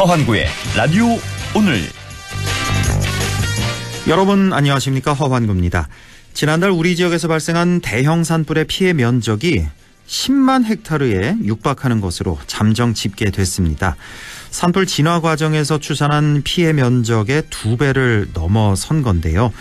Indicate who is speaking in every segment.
Speaker 1: 허환구의 라디오 오늘.
Speaker 2: 여러분 안녕하십니까, 허환구입니다. 지난달 우리 지역에서 발생한 대형 산불의 피해 면적이 10만 헥타르에 육박하는 것으로 잠정 집계됐습니다. 산불 진화 과정에서 추산한 피해 면적의 2배를 넘어선 건데요.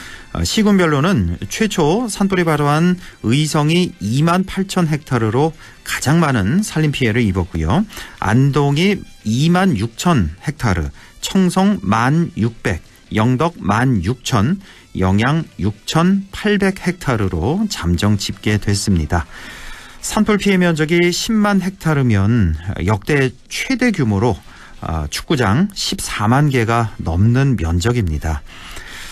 Speaker 2: 시군별로는 최초 산불이 발生의성이 2만 8천 헥타르로 가장 많은 산림 피해를 입었고요. 안동이 2만 6천 헥타르, 청송 1만 600, 영덕 1만 6천, 영양 6,800 헥타르로 잠정 집계됐습니다. 산불 피해 면적이 10만 헥타르면 역대 최대 규모로 축구장 14만 개가 넘는 면적입니다.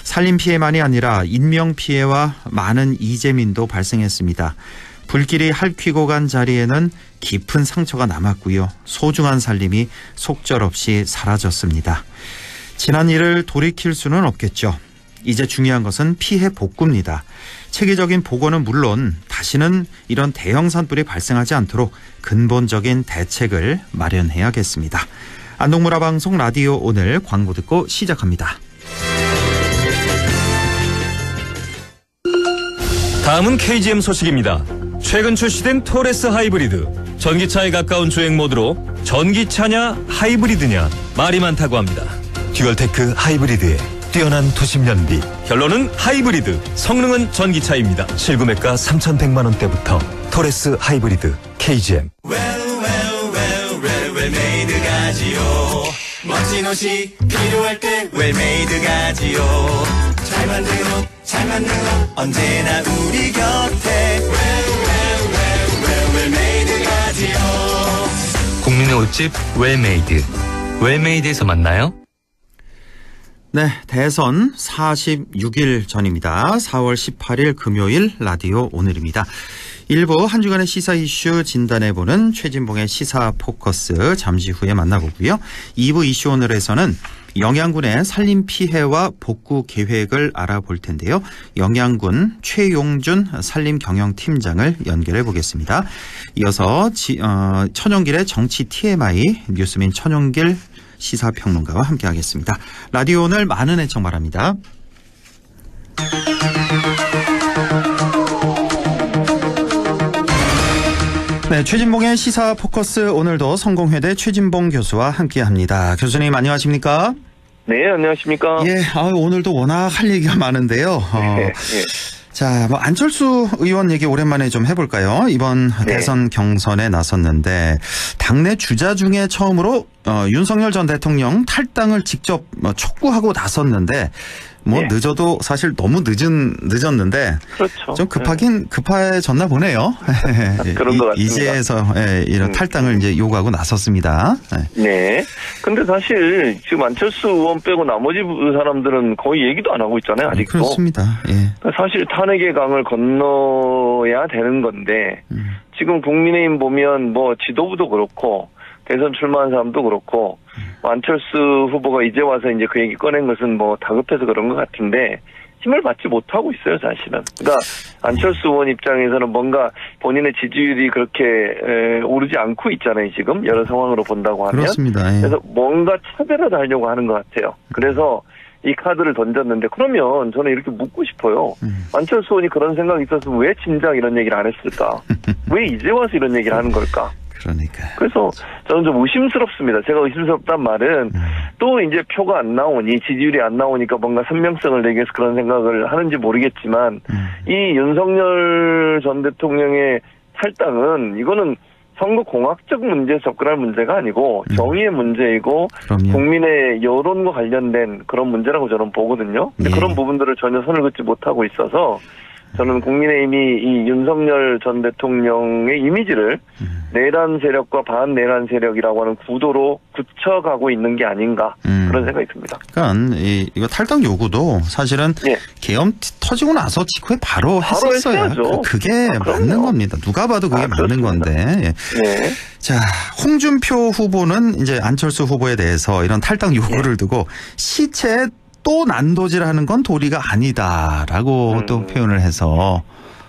Speaker 2: 산림 피해만이 아니라 인명 피해와 많은 이재민도 발생했습니다. 불길이 핥히고 간 자리에는 깊은 상처가 남았고요. 소중한 살림이 속절없이 사라졌습니다. 지난 일을 돌이킬 수는 없겠죠. 이제 중요한 것은 피해 복구입니다. 체계적인 복원은 물론 다시는 이런 대형 산불이 발생하지 않도록 근본적인 대책을 마련해야겠습니다. 안동문화방송 라디오 오늘 광고 듣고 시작합니다.
Speaker 1: 다음은 KGM 소식입니다. 최근 출시된 토레스 하이브리드. 전기차에 가까운 주행 모드로 전기차냐 하이브리드냐 말이 많다고 합니다.
Speaker 3: 듀얼테크 하이브리드의 뛰어난 도심 연비.
Speaker 1: 결론은 하이브리드, 성능은 전기차입니다.
Speaker 3: 실구매가 3,100만 원대부터 토레스 하이브리드 KGM.
Speaker 4: 웰메이드가지요. 멋진 옷이 필요할 때 웰메이드가지요. 잘 만든 옷, 잘 만든 옷, 언제나 우리 곁에 웰메이드가지요.
Speaker 5: 국민의 옷집 웰메이드. 웰메이드에서 만나요?
Speaker 2: 네, 대선 46일 전입니다. 4월 18일 금요일 라디오 오늘입니다. 1부 한 주간의 시사 이슈 진단해보는 최진봉의 시사 포커스 잠시 후에 만나보고요. 2부 이슈 오늘에서는 영양군의 산림 피해와 복구 계획을 알아볼 텐데요. 영양군 최용준 산림경영팀장을 연결해 보겠습니다. 이어서 천용길의 정치 TMI 뉴스민 천용길 시사평론가와 함께하겠습니다. 라디오 오늘 많은 애청 바랍니다. 네, 최진봉의 시사 포커스 오늘도 성공회대 최진봉 교수와 함께합니다. 교수님 안녕하십니까?
Speaker 6: 네, 안녕하십니까?
Speaker 2: 예, 오늘도 워낙 할 얘기가 많은데요.
Speaker 6: 네.
Speaker 2: 자, 안철수 의원 얘기 오랜만에 좀 해볼까요? 이번 대선 경선에 나섰는데 당내 주자 중에 처음으로 윤석열 전 대통령 탈당을 직접 촉구하고 나섰는데 늦어도 사실 너무 늦었는데
Speaker 6: 그렇죠.
Speaker 2: 좀 급해졌나 보네요.
Speaker 6: 그런 것 같습니다.
Speaker 2: 이제서 이런 탈당을 이제 요구하고 나섰습니다.
Speaker 6: 네. 근데 사실 지금 안철수 의원 빼고 나머지 사람들은 거의 얘기도 안 하고 있잖아요. 아직도.
Speaker 2: 그렇습니다. 예.
Speaker 6: 사실 탄핵의 강을 건너야 되는 건데 지금 국민의힘 보면 지도부도 그렇고 대선 출마한 사람도 그렇고 안철수 후보가 이제 와서 이제 그 얘기 꺼낸 것은 다급해서 그런 것 같은데 힘을 받지 못하고 있어요, 사실은. 그러니까 안철수 의원 입장에서는 뭔가 본인의 지지율이 그렇게 오르지 않고 있잖아요, 지금 여러 상황으로 본다고 하면.
Speaker 2: 그렇습니다. 예.
Speaker 6: 그래서 뭔가 차별화를 하려고 하는 것 같아요. 그래서 이 카드를 던졌는데 그러면 저는 이렇게 묻고 싶어요. 안철수 의원이 그런 생각이 있었으면 왜 진작 이런 얘기를 안 했을까? 왜 이제 와서 이런 얘기를 하는 걸까?
Speaker 2: 그러니까.
Speaker 6: 그래서 저는 좀 의심스럽습니다. 제가 의심스럽단 말은 또 이제 표가 안 나오니 지지율이 안 나오니까 뭔가 선명성을 내기 위해서 그런 생각을 하는지 모르겠지만 이 윤석열 전 대통령의 탈당은 이거는 선거 공학적 문제에 접근할 문제가 아니고 정의의 문제이고
Speaker 2: 그럼요.
Speaker 6: 국민의 여론과 관련된 그런 문제라고 저는 보거든요. 근데 그런 부분들을 전혀 선을 긋지 못하고 있어서 저는 국민의힘이 이 윤석열 전 대통령의 이미지를 내란 세력과 반내란 세력이라고 하는 구도로 굳혀가고 있는 게 아닌가 그런 생각이 듭니다.
Speaker 2: 그러니까 이거 탈당 요구도 사실은 계엄 터지고 나서 직후에 바로 했었어요. 그게 맞는 겁니다. 누가 봐도 그게 맞는 건데. 예.
Speaker 6: 네.
Speaker 2: 자, 홍준표 후보는 이제 안철수 후보에 대해서 이런 탈당 요구를 두고 시체에 또 난도질하는 건 도리가 아니다라고 또 표현을 해서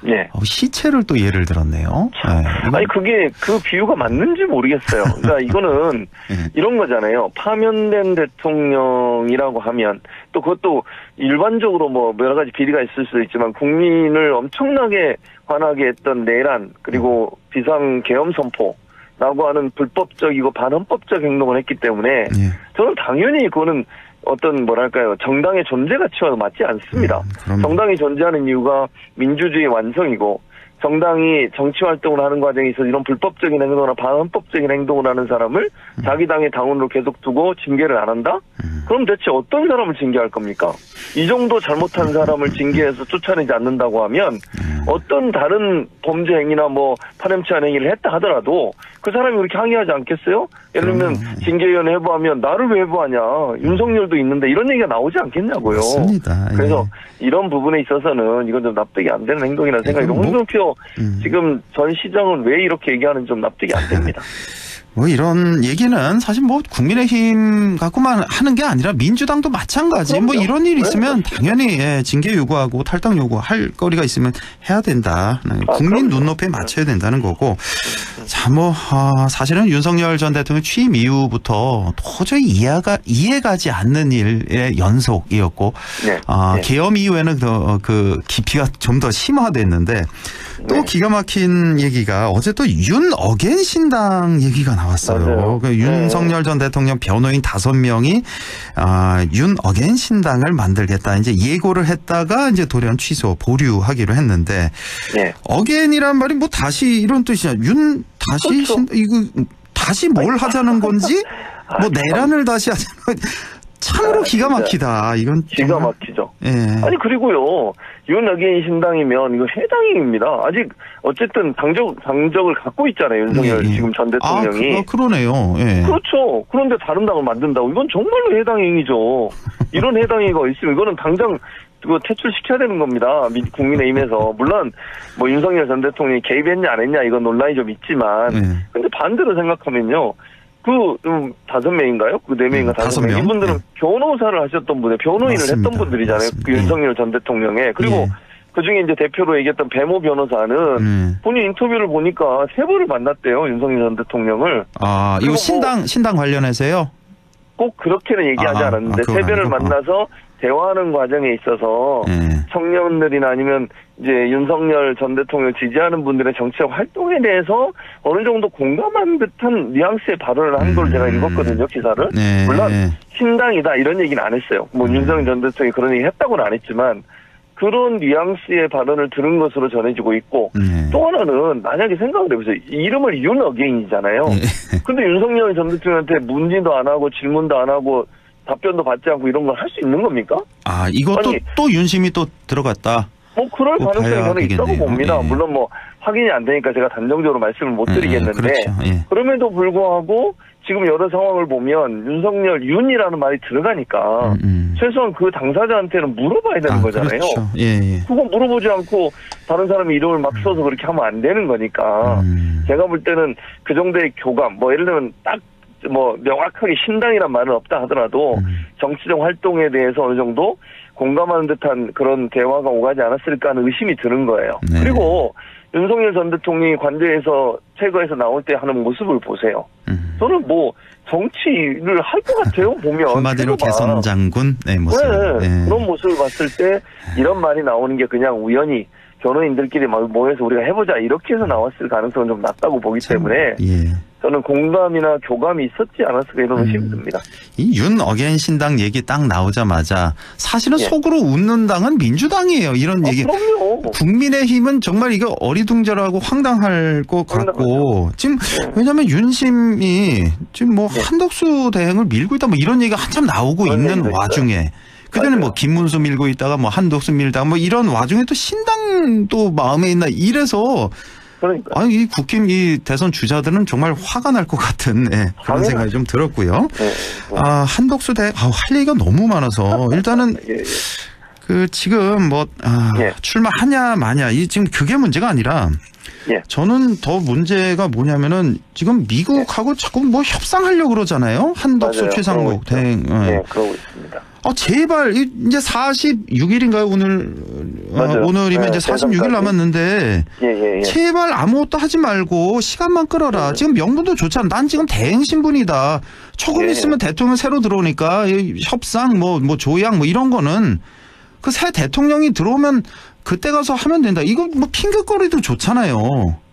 Speaker 6: 예.
Speaker 2: 시체를 또 예를 들었네요. 네.
Speaker 6: 아니 그게 그 비유가 맞는지 모르겠어요. 그러니까 이거는 이런 거잖아요. 파면된 대통령이라고 하면 또 그것도 일반적으로 뭐 여러 가지 비리가 있을 수도 있지만 국민을 엄청나게 화나게 했던 내란 그리고 비상계엄 선포라고 하는 불법적이고 반헌법적 행동을 했기 때문에 저는 당연히 그거는 어떤 뭐랄까요 정당의 존재 가치와도 맞지 않습니다. 정당이 존재하는 이유가 민주주의 완성이고 정당이 정치 활동을 하는 과정에 있어서 이런 불법적인 행동이나 반헌법적인 행동을 하는 사람을 자기 당의 당원으로 계속 두고 징계를 안 한다? 그럼 대체 어떤 사람을 징계할 겁니까? 이 정도 잘못한 사람을 징계해서 쫓아내지 않는다고 하면 어떤 다른 범죄 행위나 뭐 파렴치한 행위를 했다 하더라도 그 사람이 그렇게 항의하지 않겠어요? 예를 들면 징계위원회 해부하면 나를 왜 해부하냐 윤석열도 있는데 이런 얘기가 나오지 않겠냐고요.
Speaker 2: 맞습니다.
Speaker 6: 그래서 이런 부분에 있어서는 이건 좀 납득이 안 되는 행동이라는 생각이 홍준표 지금 전 시장은 왜 이렇게 얘기하는지 좀 납득이 안 됩니다.
Speaker 2: 뭐 이런 얘기는 사실 뭐 국민의힘 갖고만 하는 게 아니라 민주당도 마찬가지.
Speaker 6: 그럼요.
Speaker 2: 뭐 이런 일이 있으면 당연히 징계 요구하고 탈당 요구할 거리가 있으면 해야 된다. 국민 눈높이에 맞춰야 된다는 거고. 자, 뭐 사실은 윤석열 전 대통령 취임 이후부터 도저히 이해가지 않는 일의 연속이었고, 계엄 이후에는 그 깊이가 좀 더 심화됐는데. 또 기가 막힌 얘기가 어제 또 윤어겐 신당 얘기가 나왔어요. 그 윤석열 전 대통령 변호인 5명이 윤어겐 신당을 만들겠다 이제 예고를 했다가 이제 돌연 취소 보류하기로 했는데 어겐이란 말이 뭐 다시 이런 뜻이냐? 다시
Speaker 6: 그렇죠.
Speaker 2: 이거 다시 뭘 하자는 건지 뭐 내란을 다시 하자는 참으로 기가 막히다. 이건
Speaker 6: 기가 막히죠.
Speaker 2: 예.
Speaker 6: 아니 그리고요 윤어게인 신당이면 이거 해당입니다. 아직 어쨌든 당적을 갖고 있잖아요 윤석열 지금 전 대통령이.
Speaker 2: 그러네요. 예.
Speaker 6: 그렇죠. 그런데 다른 당을 만든다고 이건 정말로 해당 행위죠. 이런 해당 행위가 있으면 이거는 당장 그거 퇴출시켜야 되는 겁니다. 국민의힘에서. 물론 뭐 윤석열 전 대통령이 개입했냐 안 했냐 이건 논란이 좀 있지만 근데 반대로 생각하면요. 그 5명인가요? 그 4명인가 5명. 이분들은 변호사를 하셨던 분들, 변호인을
Speaker 2: 맞습니다.
Speaker 6: 했던 분들이잖아요.
Speaker 2: 맞습니다.
Speaker 6: 그 윤석열 전 대통령의. 그리고 그중에 이제 대표로 얘기했던 배모 변호사는 본인 인터뷰를 보니까 3번을 만났대요. 윤석열 전 대통령을.
Speaker 2: 이거 신당 관련해서요?
Speaker 6: 꼭 그렇게는 얘기하지 않았는데 3번을 만나서 대화하는 과정에 있어서 청년들이나 아니면 이제 윤석열 전 대통령을 지지하는 분들의 정치적 활동에 대해서 어느 정도 공감한 듯한 뉘앙스의 발언을 한 걸 제가 읽었거든요, 기사를. 물론 신당이다 이런 얘기는 안 했어요. 뭐 윤석열 전 대통령이 그런 얘기 했다고는 안 했지만 그런 뉘앙스의 발언을 들은 것으로 전해지고 있고 또 하나는 만약에 생각을 해보세요. 이름을 윤어게인이잖아요. 근데 윤석열 전 대통령한테 문진도 안 하고 질문도 안 하고 답변도 받지 않고 이런 걸 할 수 있는 겁니까?
Speaker 2: 이것도 또 윤심이 또 들어갔다.
Speaker 6: 뭐 그럴 가능성이 저는 있다고 봅니다. 물론 뭐 확인이 안 되니까 제가 단정적으로 말씀을 못 드리겠는데
Speaker 2: 그렇죠.
Speaker 6: 그럼에도 불구하고 지금 여러 상황을 보면 윤석열 윤이라는 말이 들어가니까 최소한 그 당사자한테는 물어봐야 되는 거잖아요.
Speaker 2: 그렇죠.
Speaker 6: 그거 물어보지 않고 다른 사람의 이름을 막 써서 그렇게 하면 안 되는 거니까 제가 볼 때는 그 정도의 교감 뭐 예를 들면 딱 뭐 명확하게 신당이란 말은 없다 하더라도 정치적 활동에 대해서 어느 정도 공감하는 듯한 그런 대화가 오가지 않았을까 하는 의심이 드는 거예요. 그리고 윤석열 전 대통령이 관저에서 최고에서 나올 때 하는 모습을 보세요. 저는 뭐 정치를 할 것 같아요. 보면
Speaker 2: 한마디로 개선 장군 모습.
Speaker 6: 그런 모습을 봤을 때 이런 말이 나오는 게 그냥 우연히 변호인들끼리 모여서 우리가 해보자 이렇게 해서 나왔을 가능성은 좀 낮다고 보기 때문에 저는 공감이나 교감이 있었지 않았을까 이런 의심이 듭니다.
Speaker 2: 이 윤어겐 신당 얘기 딱 나오자마자 사실은 속으로 웃는 당은 민주당이에요. 이런 얘기.
Speaker 6: 그럼요.
Speaker 2: 국민의힘은 정말 이거 어리둥절하고 황당할 것 같고 지금 왜냐하면 윤심이 지금 뭐 한덕수 대행을 밀고 있다 뭐 이런 얘기가 한참 나오고 있는 와중에 그전에 뭐 김문수 밀고 있다가 뭐 한덕수 밀다가 뭐 이런 와중에 또 신당도 마음에 있나 이래서 이 국힘 이 대선 주자들은 정말 화가 날 것 같은 그런 생각이 좀 들었고요. 한덕수 대행 할 얘기가 너무 많아서 일단은 그 지금 뭐 출마하냐 마냐 이 지금 그게 문제가 아니라 저는 더 문제가 뭐냐면은 지금 미국하고 자꾸 뭐 협상하려고 그러잖아요. 한덕수 최상목 대행.
Speaker 6: 그러고 있습니다.
Speaker 2: 제발 이제 46일인가요 오늘
Speaker 6: 맞아요.
Speaker 2: 오늘이면
Speaker 6: 네,
Speaker 2: 이제 46일
Speaker 6: 대선까지.
Speaker 2: 남았는데
Speaker 6: 예.
Speaker 2: 제발 아무것도 하지 말고 시간만 끌어라. 지금 명분도 좋잖아. 난 지금 대행 신분이다. 조금
Speaker 6: 예.
Speaker 2: 있으면 대통령 새로 들어오니까 이 협상 뭐 조약 뭐 이런 거는 그 새 대통령이 들어오면 그때 가서 하면 된다. 이거 뭐 핑계거리도 좋잖아요.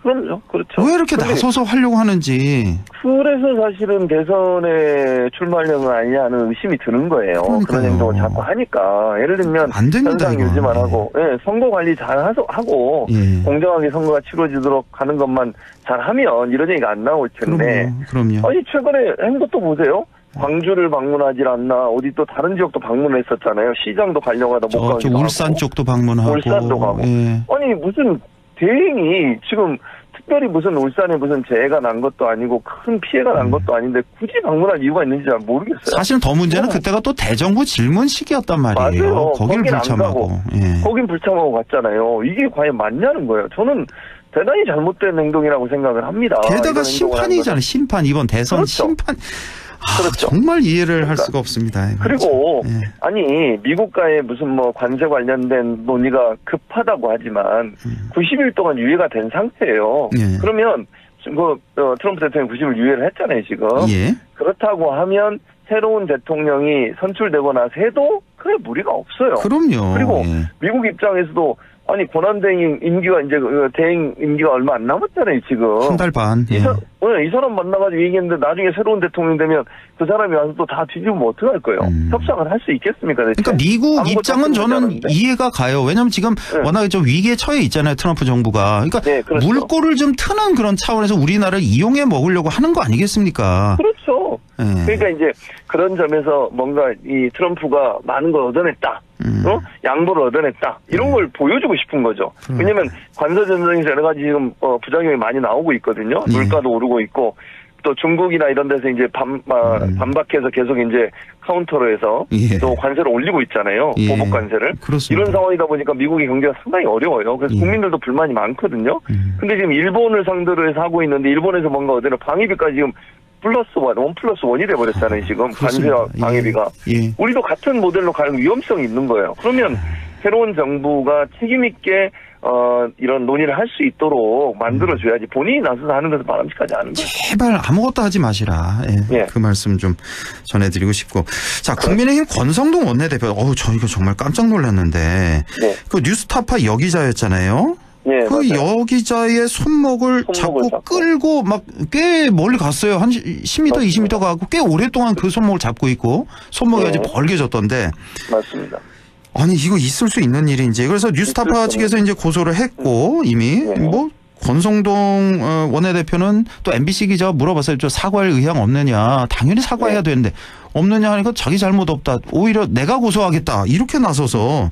Speaker 6: 그럼요. 그렇죠.
Speaker 2: 왜 이렇게
Speaker 6: 근데
Speaker 2: 나서서 하려고 하는지.
Speaker 6: 그래서 사실은 대선에 출마하려는 아니냐 하는 의심이 드는 거예요.
Speaker 2: 그러니까요.
Speaker 6: 그런 행동을 자꾸 하니까. 예를 들면
Speaker 2: 안 됩니다,
Speaker 6: 현상
Speaker 2: 이거.
Speaker 6: 유지만
Speaker 2: 예.
Speaker 6: 하고 선거 관리 잘 하고
Speaker 2: 예.
Speaker 6: 공정하게 선거가 치러지도록 하는 것만 잘하면 이런 얘기가 안 나올 텐데
Speaker 2: 그럼요.
Speaker 6: 아니 최근에 한 것도 보세요. 광주를 방문하질 않나 어디 또 다른 지역도 방문했었잖아요. 시장도 가려고 하다 못
Speaker 2: 저
Speaker 6: 가기도
Speaker 2: 울산
Speaker 6: 하고.
Speaker 2: 쪽도 방문하고.
Speaker 6: 울산도 가고.
Speaker 2: 예.
Speaker 6: 아니 무슨 대행이 지금 특별히 무슨 울산에 무슨 재해가 난 것도 아니고 큰 피해가 난 것도 아닌데 굳이 방문할 이유가 있는지 잘 모르겠어요.
Speaker 2: 사실 더 문제는 그때가 또 대정부 질문 시기였단 말이에요.
Speaker 6: 맞아요.
Speaker 2: 거기를
Speaker 6: 거긴 안
Speaker 2: 불참하고.
Speaker 6: 가고.
Speaker 2: 예.
Speaker 6: 거긴 불참하고 갔잖아요. 이게 과연 맞냐는 거예요. 저는 대단히 잘못된 행동이라고 생각을 합니다.
Speaker 2: 게다가
Speaker 6: 이런 행동을
Speaker 2: 심판이잖아요. 심판 이번 대선
Speaker 6: 그렇죠.
Speaker 2: 심판.
Speaker 6: 그렇죠.
Speaker 2: 정말 이해를 할
Speaker 6: 그러니까.
Speaker 2: 수가 없습니다.
Speaker 6: 그리고
Speaker 2: 예.
Speaker 6: 아니 미국과의 무슨 뭐 관세 관련된 논의가 급하다고 하지만 90일 동안 유예가 된 상태예요.
Speaker 2: 예.
Speaker 6: 그러면 트럼프 대통령이 90일 유예를 했잖아요 지금.
Speaker 2: 예.
Speaker 6: 그렇다고 하면 새로운 대통령이 선출되고 나서 해도 크게 무리가 없어요.
Speaker 2: 그럼요.
Speaker 6: 그리고
Speaker 2: 예.
Speaker 6: 미국 입장에서도 아니 권한대행 임기가 이제 대행 임기가 얼마 안 남았잖아요 지금.
Speaker 2: 한 달 반. 예.
Speaker 6: 이 사람 만나가지고 얘기했는데 나중에 새로운 대통령 되면 그 사람이 와서 또 다 뒤집으면 어떡할 거예요? 협상을 할 수 있겠습니까? 대체?
Speaker 2: 그러니까 미국
Speaker 6: 아무것도
Speaker 2: 입장은 저는
Speaker 6: 않는데.
Speaker 2: 이해가 가요. 왜냐하면 지금
Speaker 6: 네.
Speaker 2: 워낙에 좀 위기에 처해 있잖아요. 트럼프 정부가. 그러니까
Speaker 6: 네, 그렇죠.
Speaker 2: 물꼬를 좀 트는 그런 차원에서 우리나라를 이용해 먹으려고 하는 거 아니겠습니까?
Speaker 6: 그렇죠.
Speaker 2: 예.
Speaker 6: 그러니까 이제 그런 점에서 뭔가 이 트럼프가 많은 걸 얻어냈다. 양보를 얻어냈다. 이런 걸 보여주고 싶은 거죠. 왜냐면 관세 전쟁에서 여러 가지 지금 부작용이 많이 나오고 있거든요.
Speaker 2: 예.
Speaker 6: 물가도 오르고 있고 또 중국이나 이런 데서 이제 반박해서 계속 이제 카운터로 해서
Speaker 2: 예.
Speaker 6: 또 관세를 올리고 있잖아요.
Speaker 2: 예.
Speaker 6: 보복 관세를.
Speaker 2: 그렇습니다.
Speaker 6: 이런 상황이다 보니까 미국의 경제가 상당히 어려워요. 그래서
Speaker 2: 예.
Speaker 6: 국민들도 불만이 많거든요. 근데 지금 일본을 상대로 해서 하고 있는데 일본에서 뭔가 어디나 방위비까지 지금 원 플러스 원이 돼버렸잖아요, 지금. 관세와
Speaker 2: 그렇습니다.
Speaker 6: 방위비가.
Speaker 2: 예.
Speaker 6: 우리도 같은 모델로 가는 위험성이 있는 거예요. 그러면 새로운 정부가 책임있게, 이런 논의를 할 수 있도록 만들어줘야지 본인이 나서서 하는 것은 바람직하지 않은 거죠.
Speaker 2: 제발 아무것도 하지 마시라. 예.
Speaker 6: 예.
Speaker 2: 그 말씀 좀 전해드리고 싶고. 자, 국민의힘 권성동 원내대표. 저 이거 정말 깜짝 놀랐는데.
Speaker 6: 네.
Speaker 2: 그 뉴스타파 여기자였잖아요.
Speaker 6: 예,
Speaker 2: 그
Speaker 6: 맞아요.
Speaker 2: 여기자의 손목을 잡고 끌고 막 꽤 멀리 갔어요. 한 10m,
Speaker 6: 맞습니다.
Speaker 2: 20m 가고 꽤 오랫동안 그 손목을 잡고 있고 손목이
Speaker 6: 네.
Speaker 2: 아주 벌게졌던데.
Speaker 6: 맞습니다.
Speaker 2: 아니 이거 있을 수 있는 일인지. 그래서 뉴스타파 측에서 이제 고소를 했고 이미
Speaker 6: 네.
Speaker 2: 뭐 권성동 원내대표는 또 MBC 기자가 물어봤어요. 저 사과할 의향 없느냐. 당연히 사과해야
Speaker 6: 네.
Speaker 2: 되는데 없느냐 하니까 자기 잘못 없다. 오히려 내가 고소하겠다. 이렇게 나서서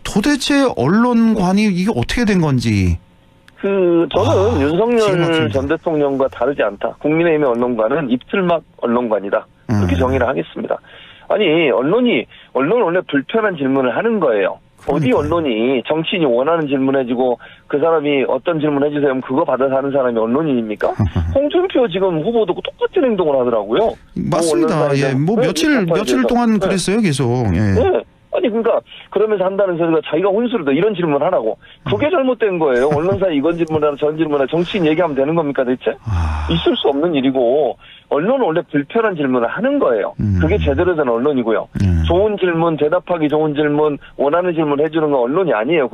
Speaker 2: 도대체 언론관이 이게 어떻게 된 건지.
Speaker 6: 저는
Speaker 2: 기가
Speaker 6: 윤석열
Speaker 2: 막힙니다.
Speaker 6: 전 대통령과 다르지 않다. 국민의힘의 언론관은 입틀막 언론관이다. 그렇게 정의를 하겠습니다. 아니, 언론은 원래 불편한 질문을 하는 거예요. 어디
Speaker 2: 그러니까요.
Speaker 6: 언론이 정치인이 원하는 질문 해주고 그 사람이 어떤 질문 해주세요 하면 그거 받아서 하는 사람이 언론인입니까? 홍준표 지금 후보도 똑같은 행동을 하더라고요.
Speaker 2: 맞습니다. 예, 뭐 며칠 동안 그랬어요, 계속. 예.
Speaker 6: 네. 아니 그러니까 그러면서 한다는 소리가 자기가 혼수로도 이런 질문 하라고. 그게 잘못된 거예요. 언론사에 이건 질문하라 전 질문하라 정치인 얘기하면 되는 겁니까 대체? 있을 수 없는 일이고 언론은 원래 불편한 질문을 하는 거예요. 그게 제대로 된 언론이고요. 좋은 질문, 대답하기 좋은 질문, 원하는 질문 해주는 건 언론이 아니에요.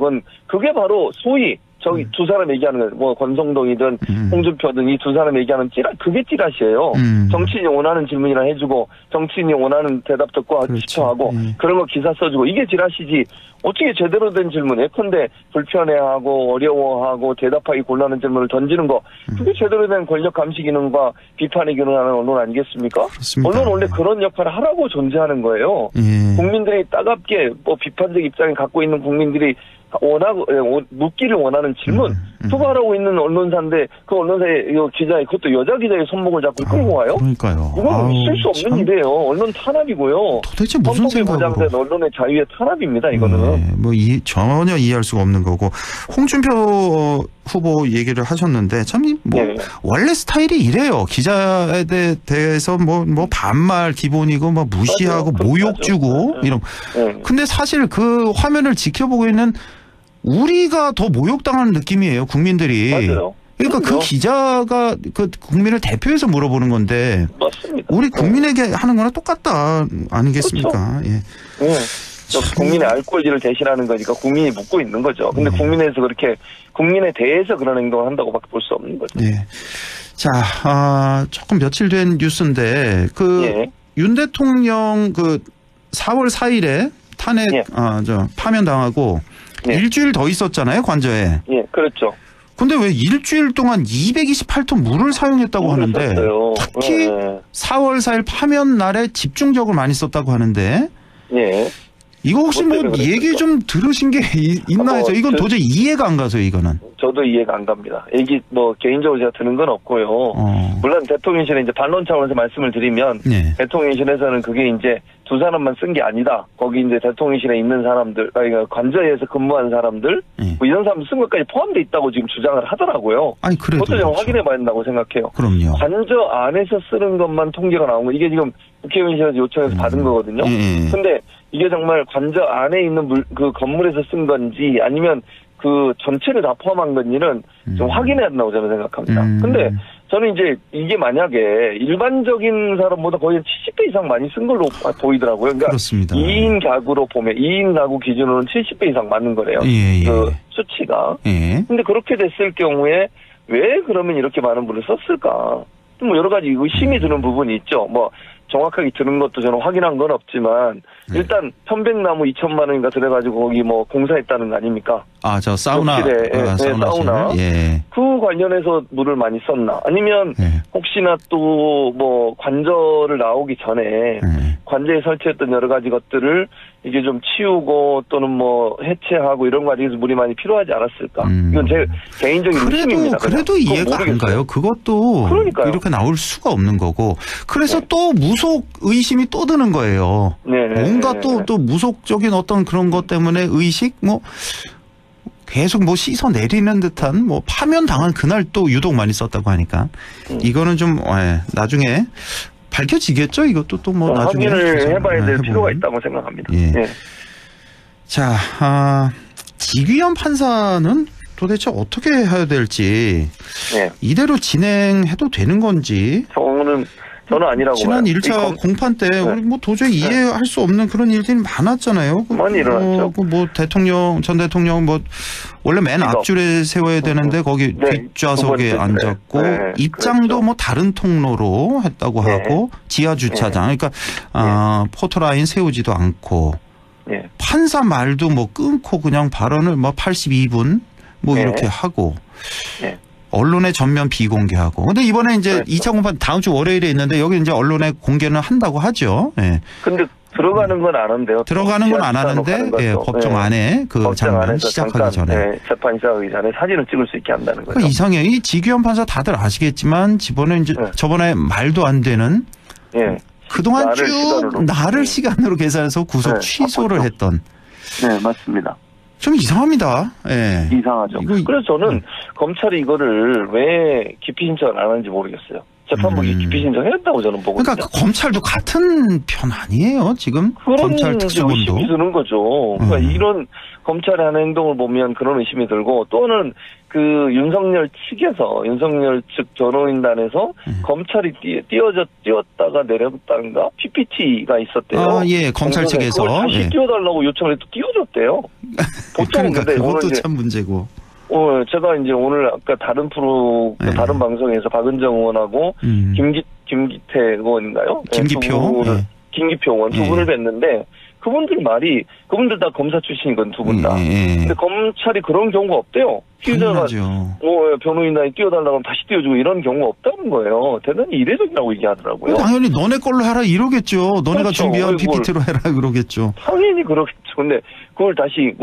Speaker 6: 그게 바로 소위 저기 두 사람 얘기하는 거, 뭐 권성동이든 홍준표든 이 두 사람 얘기하는 그게 찌라시예요. 정치인이 원하는 질문이나 해주고 정치인이 원하는 대답 듣고 지쳐하고 그런 거 기사 써주고 이게 찌라시지. 어떻게 제대로 된 질문, 예컨대 불편해하고 어려워하고 대답하기 곤란한 질문을 던지는 거 그게 제대로 된 권력 감시 기능과 비판의 기능하는 언론 아니겠습니까?
Speaker 2: 그렇습니다.
Speaker 6: 언론은 원래 그런 역할을 하라고 존재하는 거예요.
Speaker 2: 예.
Speaker 6: 국민들이 따갑게 비판적 입장을 갖고 있는 국민들이 묻기를 원하는 질문 투과하고 있는 언론사인데 그 언론사의 기자의 그것도 여자 기자의 손목을 잡고 끌고 와요?
Speaker 2: 그러니까요.
Speaker 6: 이건 있을 수 없는
Speaker 2: 참.
Speaker 6: 일이에요. 언론 탄압이고요.
Speaker 2: 도대체 무슨
Speaker 6: 헌법에
Speaker 2: 생각으로.
Speaker 6: 보장된 언론의 자유의 탄압입니다. 이거는.
Speaker 2: 전혀 이해할 수가 없는 거고. 홍준표 후보 얘기를 하셨는데 참
Speaker 6: 네.
Speaker 2: 원래 스타일이 이래요. 기자에 대해서 뭐 반말 기본이고 뭐 무시하고
Speaker 6: 맞아요.
Speaker 2: 모욕 주고
Speaker 6: 네.
Speaker 2: 이런.
Speaker 6: 네.
Speaker 2: 근데 사실 그 화면을 지켜보고 있는 우리가 더 모욕당하는 느낌이에요, 국민들이.
Speaker 6: 맞아요.
Speaker 2: 그러니까 그
Speaker 6: 그럼요.
Speaker 2: 기자가 그 국민을 대표해서 물어보는 건데
Speaker 6: 맞습니다.
Speaker 2: 우리 국민에게 하는 거랑 똑같다 아니겠습니까? 예.
Speaker 6: 네. 국민의 알 권리를 대신하는 거니까 국민이 묻고 있는 거죠. 근데 국민에서 그렇게 국민에 대해서 그런 행동을 한다고밖에 볼 수 없는 거죠.
Speaker 2: 예. 자, 조금 며칠 된 뉴스인데
Speaker 6: 예.
Speaker 2: 윤 대통령 4월 4일에 탄핵
Speaker 6: 예.
Speaker 2: 파면당하고
Speaker 6: 예.
Speaker 2: 일주일 더 있었잖아요, 관저에.
Speaker 6: 예, 그렇죠.
Speaker 2: 근데 왜 일주일 동안 228톤 물을 사용했다고 하는데
Speaker 6: 썼어요.
Speaker 2: 특히 4월 4일 파면 날에 집중적으로 많이 썼다고 하는데
Speaker 6: 예.
Speaker 2: 이거 혹시 뭐
Speaker 6: 그것 때문에
Speaker 2: 얘기
Speaker 6: 그랬죠.
Speaker 2: 좀 들으신 게 있나 해서 이건
Speaker 6: 저-
Speaker 2: 도저히 이해가 안 가서요, 이거는.
Speaker 6: 저도 이해가 안 갑니다. 얘기 개인적으로 제가 드는 건 없고요. 물론 대통령실에 이제 반론 차원에서 말씀을 드리면
Speaker 2: 네.
Speaker 6: 대통령실에서는 그게 이제 두 사람만 쓴 게 아니다. 거기 이제 대통령실에 있는 사람들, 그러니까 관저에서 근무한 사람들,
Speaker 2: 네.
Speaker 6: 뭐 이런 사람들 쓴 것까지 포함되어 있다고 지금 주장을 하더라고요.
Speaker 2: 아니 그래도
Speaker 6: 그것도 제가
Speaker 2: 그렇죠.
Speaker 6: 확인해 봐야 된다고 생각해요.
Speaker 2: 그럼요.
Speaker 6: 관저 안에서 쓰는 것만 통계가 나온 거 이게 지금 국회의원실에서 요청해서 받은 거거든요.
Speaker 2: 예.
Speaker 6: 근데 이게 정말 관저 안에 있는 그 건물에서 쓴 건지 아니면 그 전체를 다 포함한 건지는 좀 확인해야 된다고 저는 생각합니다. 근데 저는 이제 이게 만약에 일반적인 사람보다 거의 70배 이상 많이 쓴 걸로 보이더라고요. 그러니까
Speaker 2: 그렇습니다.
Speaker 6: 2인 가구로 보면 2인 가구 기준으로는 70배 이상 맞는 거래요.
Speaker 2: 예.
Speaker 6: 그 수치가.
Speaker 2: 예.
Speaker 6: 근데 그렇게 됐을 경우에 왜 그러면 이렇게 많은 물을 썼을까? 뭐 여러 가지 의심이 드는 부분이 있죠. 뭐 정확하게 들은 것도 저는 확인한 건 없지만 일단 편백나무 2천만 원인가 들어가지고 거기 뭐 공사했다는 거 아닙니까?
Speaker 2: 저 사우나,
Speaker 6: 욕실에, 사우나.
Speaker 2: 예.
Speaker 6: 그 관련해서 물을 많이 썼나? 아니면
Speaker 2: 예.
Speaker 6: 혹시나 또 뭐 관저를 나오기 전에
Speaker 2: 예.
Speaker 6: 관저에 설치했던 여러 가지 것들을 이게 좀 치우고 또는 뭐 해체하고 이런 과정에서 물이 많이 필요하지 않았을까? 이건 제 개인적인 의심입니다.
Speaker 2: 그래도
Speaker 6: 그냥.
Speaker 2: 이해가
Speaker 6: 그건
Speaker 2: 안
Speaker 6: 모르겠어요.
Speaker 2: 가요. 그것도
Speaker 6: 그러니까요.
Speaker 2: 이렇게 나올 수가 없는 거고. 그래서
Speaker 6: 네.
Speaker 2: 또 무속 의심이 또 드는 거예요.
Speaker 6: 네.
Speaker 2: 뭔가 또 무속적인 어떤 그런 것 때문에 의식 계속 씻어 내리는 듯한 파면 당한 그날 또 유독 많이 썼다고 하니까 이거는 좀 나중에 밝혀지겠죠. 이것도 또 나중에
Speaker 6: 확인을 해봐야 될
Speaker 2: 해보면.
Speaker 6: 필요가 있다고 생각합니다.
Speaker 2: 예.
Speaker 6: 네.
Speaker 2: 자, 지귀현 판사는 도대체 어떻게 해야 될지
Speaker 6: 네.
Speaker 2: 이대로 진행해도 되는 건지
Speaker 6: 저는 아니라고
Speaker 2: 지난
Speaker 6: 봐요.
Speaker 2: 1차 공판 때
Speaker 6: 네.
Speaker 2: 우리 도저히 이해할 수 없는 그런 일들이 많았잖아요.
Speaker 6: 많이 일어났죠.
Speaker 2: 전 대통령 원래 맨
Speaker 6: 이거.
Speaker 2: 앞줄에 세워야 되는데 거기
Speaker 6: 네,
Speaker 2: 뒷좌석에
Speaker 6: 두 번째
Speaker 2: 앉았고
Speaker 6: 줄에. 네,
Speaker 2: 입장도
Speaker 6: 그렇죠.
Speaker 2: 다른 통로로 했다고
Speaker 6: 네.
Speaker 2: 하고 지하 주차장 그러니까 포토라인 세우지도 않고
Speaker 6: 네.
Speaker 2: 판사 말도 끊고 그냥 발언을 82분
Speaker 6: 네.
Speaker 2: 이렇게 하고
Speaker 6: 네.
Speaker 2: 언론에 전면 비공개하고. 근데 이번에 이제
Speaker 6: 그렇죠.
Speaker 2: 2차 공판 다음 주 월요일에 있는데 여기 이제 언론에 공개는 한다고 하죠. 예.
Speaker 6: 근데 들어가는 건 안 한대요.
Speaker 2: 들어가는 건 안
Speaker 6: 지하철로
Speaker 2: 하는데
Speaker 6: 가는 거죠.
Speaker 2: 법정
Speaker 6: 네.
Speaker 2: 안에 그
Speaker 6: 법정
Speaker 2: 장면
Speaker 6: 안에서
Speaker 2: 시작하기
Speaker 6: 잠깐,
Speaker 2: 전에.
Speaker 6: 네, 재판 시작하기 전에 사진을 찍을 수 있게 한다는 거죠.
Speaker 2: 그러니까 이상해요. 이 지귀현 판사 다들 아시겠지만 저번에 말도 안 되는
Speaker 6: 예.
Speaker 2: 그동안
Speaker 6: 날을
Speaker 2: 쭉
Speaker 6: 시간으로.
Speaker 2: 나를 시간으로 계산해서 구속
Speaker 6: 네,
Speaker 2: 취소를
Speaker 6: 바꿨죠.
Speaker 2: 했던.
Speaker 6: 네, 맞습니다.
Speaker 2: 좀 이상합니다. 예.
Speaker 6: 이상하죠.
Speaker 2: 이거-
Speaker 6: 그래서 저는 검찰이 이거를 왜 기피 신청을 안 하는지 모르겠어요. 재판부가 기피 신청해야 한다고 저는 보거든요.
Speaker 2: 그러니까 검찰도 같은 편 아니에요. 지금
Speaker 6: 그런
Speaker 2: 검찰 특수본도.
Speaker 6: 의심이 드는 거죠. 그러니까
Speaker 2: 음.
Speaker 6: 이런 검찰의 하는 행동을 보면 그런 의심이 들고 또는 그 윤석열 측 변호인단에서 검찰이 뛰었다가 내렸다는가 PPT가 있었대요.
Speaker 2: 예, 검찰
Speaker 6: 공정에.
Speaker 2: 측에서.
Speaker 6: 그걸 다시
Speaker 2: 예.
Speaker 6: 띄워달라고 요청을 해도 띄워줬대요. 보통
Speaker 2: 그러니까
Speaker 6: 근데 오늘
Speaker 2: 그것도
Speaker 6: 이제
Speaker 2: 참 문제고.
Speaker 6: 제가 이제 오늘 아까 다른
Speaker 2: 네.
Speaker 6: 다른 방송에서 박은정 의원하고 김기태 의원인가요? 네,
Speaker 2: 김기표. 예.
Speaker 6: 김기표 의원 두
Speaker 2: 예.
Speaker 6: 분을 뵀는데 그분들 다 검사 출신이건 두 분 다.
Speaker 2: 예.
Speaker 6: 근데 검찰이 그런 경우가 없대요. 피의자가
Speaker 2: 당연하죠.
Speaker 6: 변호인단이 띄워달라고 하면 다시 띄워주고 이런 경우가 없다는 거예요. 대단히 이례적이라고 얘기하더라고요.
Speaker 2: 당연히 너네 걸로 해라 이러겠죠. 너네가
Speaker 6: 그렇죠.
Speaker 2: 준비한
Speaker 6: 그걸-
Speaker 2: PPT로 해라 그러겠죠.
Speaker 6: 당연히 그렇겠죠. 근데 그걸 다시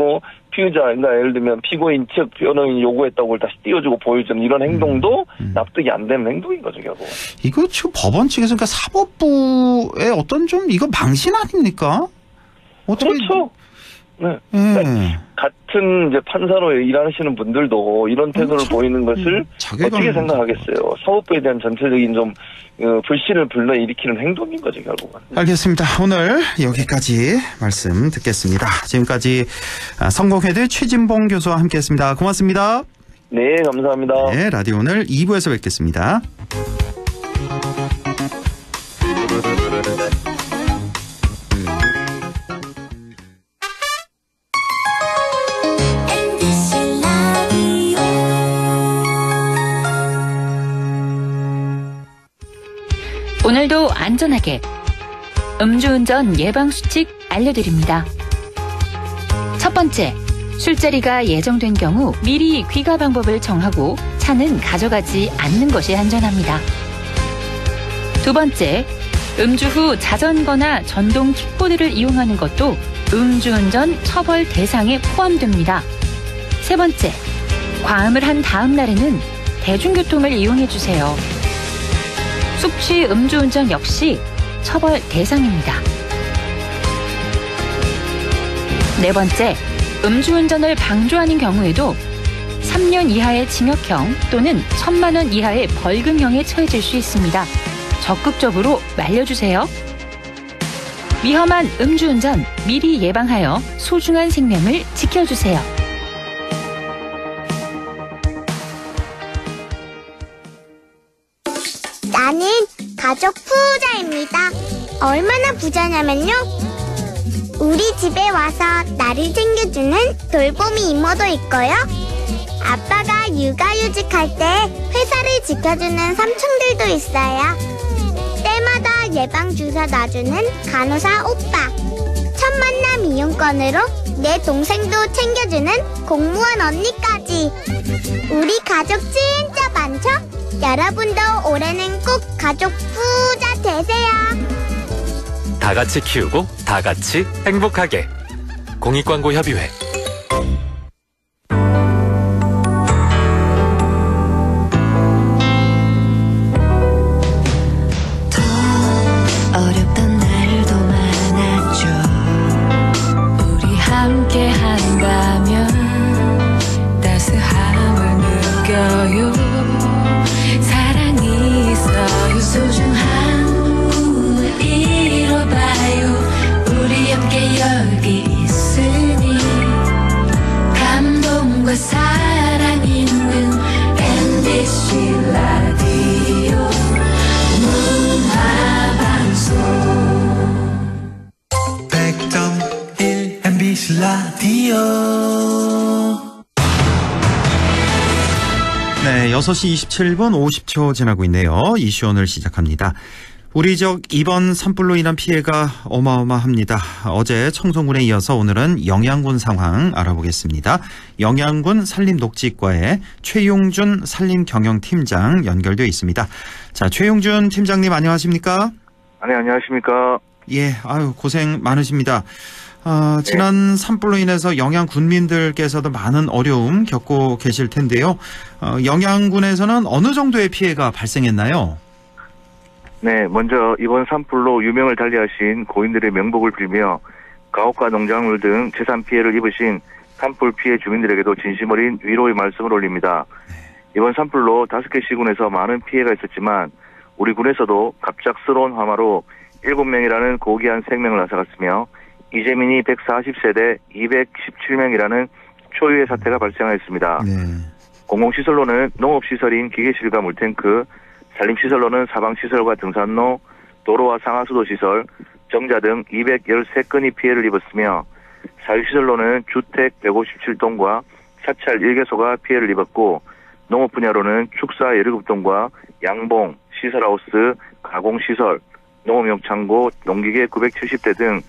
Speaker 6: 피의자, 그러니까 예를 들면 피고인 측 변호인이 요구했다고 그걸 다시 띄워주고 보여주는 이런 행동도 납득이 안 되는 행동인 거죠, 결국.
Speaker 2: 이거 지금 법원 측에서 그러니까 사법부의 어떤 좀 이거 망신 아닙니까? 어떻게
Speaker 6: 그렇죠. 네.
Speaker 2: 음.
Speaker 6: 같은 이제 판사로 일하시는 분들도 이런 태도를 보이는 것을
Speaker 2: 자괴감
Speaker 6: 어떻게 생각하겠어요? 사법부에 대한 전체적인 좀 불신을 불러일으키는 행동인 거죠, 결국은.
Speaker 2: 알겠습니다. 오늘 여기까지 말씀 듣겠습니다. 지금까지 성공회대 최진봉 교수와 함께했습니다. 고맙습니다.
Speaker 6: 네, 감사합니다.
Speaker 2: 네, 라디오 오늘 2부에서 뵙겠습니다.
Speaker 7: 오늘도 안전하게 음주운전 예방수칙 알려드립니다. 첫 번째, 술자리가 예정된 경우 미리 귀가 방법을 정하고 차는 가져가지 않는 것이 안전합니다. 두 번째, 음주 후 자전거나 전동 킥보드를 이용하는 것도 음주운전 처벌 대상에 포함됩니다. 세 번째, 과음을 한 다음 날에는 대중교통을 이용해 주세요. 숙취 음주운전 역시 처벌 대상입니다. 네 번째, 음주운전을 방조하는 경우에도 3년 이하의 징역형 또는 1,000만 원 이하의 벌금형에 처해질 수 있습니다. 적극적으로 말려주세요. 위험한 음주운전 미리 예방하여 소중한 생명을 지켜주세요.
Speaker 8: 나는 가족 부자입니다. 얼마나 부자냐면요. 우리 집에 와서 나를 챙겨주는 돌보미 이모도 있고요. 아빠가 육아휴직할 때 회사를 지켜주는 삼촌들도 있어요. 때마다 예방주사 놔주는 간호사 오빠. 첫 만남 이용권으로 내 동생도 챙겨주는 공무원 언니까지. 우리 가족 진짜 많죠? 여러분도 올해는 꼭 가족 부자 되세요.
Speaker 5: 다 같이 키우고 다 같이 행복하게. 공익광고협의회.
Speaker 9: 어렵던 날도 많았죠. 우리 함께 한다면 따스함을 느껴요. 사랑이 있어요. 소중한 꿈을 이뤄봐요. 우리 함께 여기 있으니 감동과 사랑 있는 MBC 라디오 문화방송
Speaker 4: 100.1 MBC 라디오.
Speaker 2: 네, 6시 27분 50초 지나고 있네요. 이슈 오늘 시작합니다. 우리 지역 이번 산불로 인한 피해가 어마어마합니다. 어제 청송군에 이어서 오늘은 영양군 상황 알아보겠습니다. 영양군 산림녹지과의 최용준 산림경영팀장 연결되어 있습니다. 자, 최용준 팀장님 안녕하십니까?
Speaker 6: 네, 안녕하십니까?
Speaker 2: 예, 아유 고생 많으십니다. 지난 산불로 인해서 영양 군민들께서도 많은 어려움 겪고 계실 텐데요. 영양군에서는 어느 정도의 피해가 발생했나요?
Speaker 6: 네, 먼저 이번 산불로 유명을 달리하신 고인들의 명복을 빌며 가옥과 농작물 등 재산 피해를 입으신 산불 피해 주민들에게도 진심 어린 위로의 말씀을 올립니다. 이번 산불로 5개 시군에서 많은 피해가 있었지만 우리 군에서도 갑작스러운 화마로 7명이라는 고귀한 생명을 앗아갔으며 이재민이 140세대 217명이라는 초유의 사태가 발생하였습니다.
Speaker 2: 네.
Speaker 6: 공공시설로는 농업시설인 기계실과 물탱크, 산림시설로는 사방시설과 등산로, 도로와 상하수도시설, 정자 등 213건이 피해를 입었으며 사유시설로는 주택 157동과 사찰 1개소가 피해를 입었고 농업 분야로는 축사 17동과 양봉, 시설하우스, 가공시설, 농업용창고, 농기계 970대 등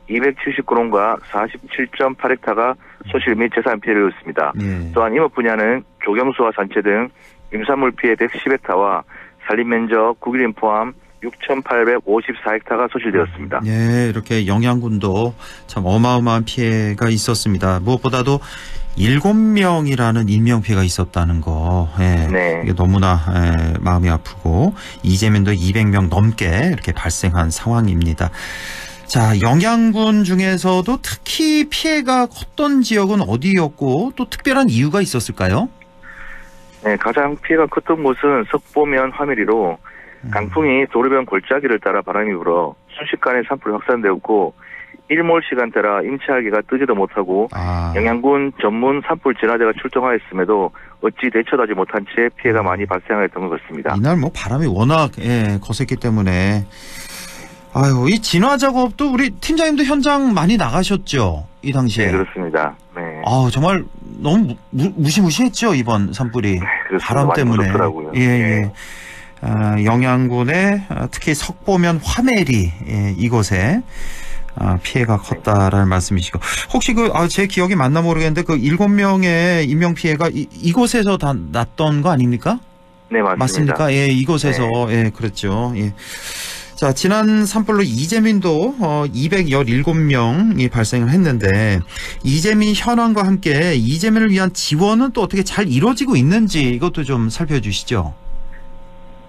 Speaker 6: 279론과 47.8헥타가 소실 및 재산 피해를 입었습니다. 또한 임업 분야는 조경수와 산채 등 임산물 피해 110헥타와 산림면적 9일인 포함 6,854헥타가 소실되었습니다.
Speaker 2: 네, 이렇게 영양군도 참 어마어마한 피해가 있었습니다. 무엇보다도 7명이라는 인명피해가 있었다는 거, 예,
Speaker 6: 네.
Speaker 2: 이게 너무나 마음이 아프고 이재민도 200명 넘게 이렇게 발생한 상황입니다. 자, 영양군 중에서도 특히 피해가 컸던 지역은 어디였고 또 특별한 이유가 있었을까요?
Speaker 6: 네, 가장 피해가 컸던 곳은 석보면 화멜리로 강풍이 도로변 골짜기를 따라 바람이 불어 순식간에 산불이 확산되었고 일몰 시간대라 임차하기가 뜨지도 못하고 영양군 전문 산불 진화대가 출동하였음에도 어찌 대처하지 못한 채 피해가 많이 발생하였던 것 같습니다.
Speaker 2: 이날 뭐 바람이 워낙 거셌기 때문에 아유, 이 진화 작업도 우리 팀장님도 현장 많이 나가셨죠? 이 당시에.
Speaker 6: 네, 그렇습니다. 네.
Speaker 2: 아, 정말 너무 무시무시했죠, 이번 산불이.
Speaker 6: 네,
Speaker 2: 바람 때문에.
Speaker 6: 무섭더라고요.
Speaker 2: 예, 예. 영양군의 특히 석보면 화멜리 이곳에 피해가 컸다라는 말씀이시고 혹시 제 기억이 맞나 모르겠는데 그 7명의 인명 피해가 이곳에서 다 났던 거 아닙니까?
Speaker 6: 네, 맞습니다.
Speaker 2: 맞습니까? 예, 이곳에서 예, 그렇죠. 예. 자, 지난 산불로 이재민도 217명이 발생을 했는데 이재민 현황과 함께 이재민을 위한 지원은 또 어떻게 잘 이루어지고 있는지 이것도 좀 살펴주시죠.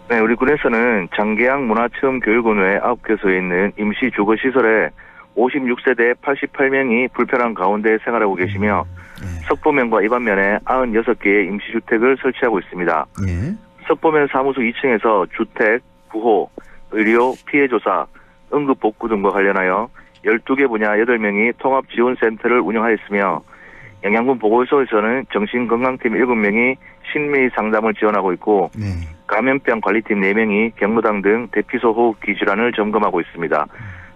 Speaker 6: 네, 우리 군에서는 장계양 문화체험교육원 외 9개소에 있는 임시 주거시설에 56세대 88명이 불편한 가운데 생활하고 계시며 석보면과 이반면에 96개의 임시주택을 설치하고 있습니다.
Speaker 2: 예.
Speaker 6: 석보면 사무소 2층에서 주택, 구호, 의료, 피해조사, 응급복구 등과 관련하여 12개 분야 8명이 통합지원센터를 운영하였으며 영양군 보건소에서는 정신건강팀 7명이 심리 상담을 지원하고 있고 감염병 관리팀 4명이 경로당 등 대피소 호흡기 질환을 점검하고 있습니다.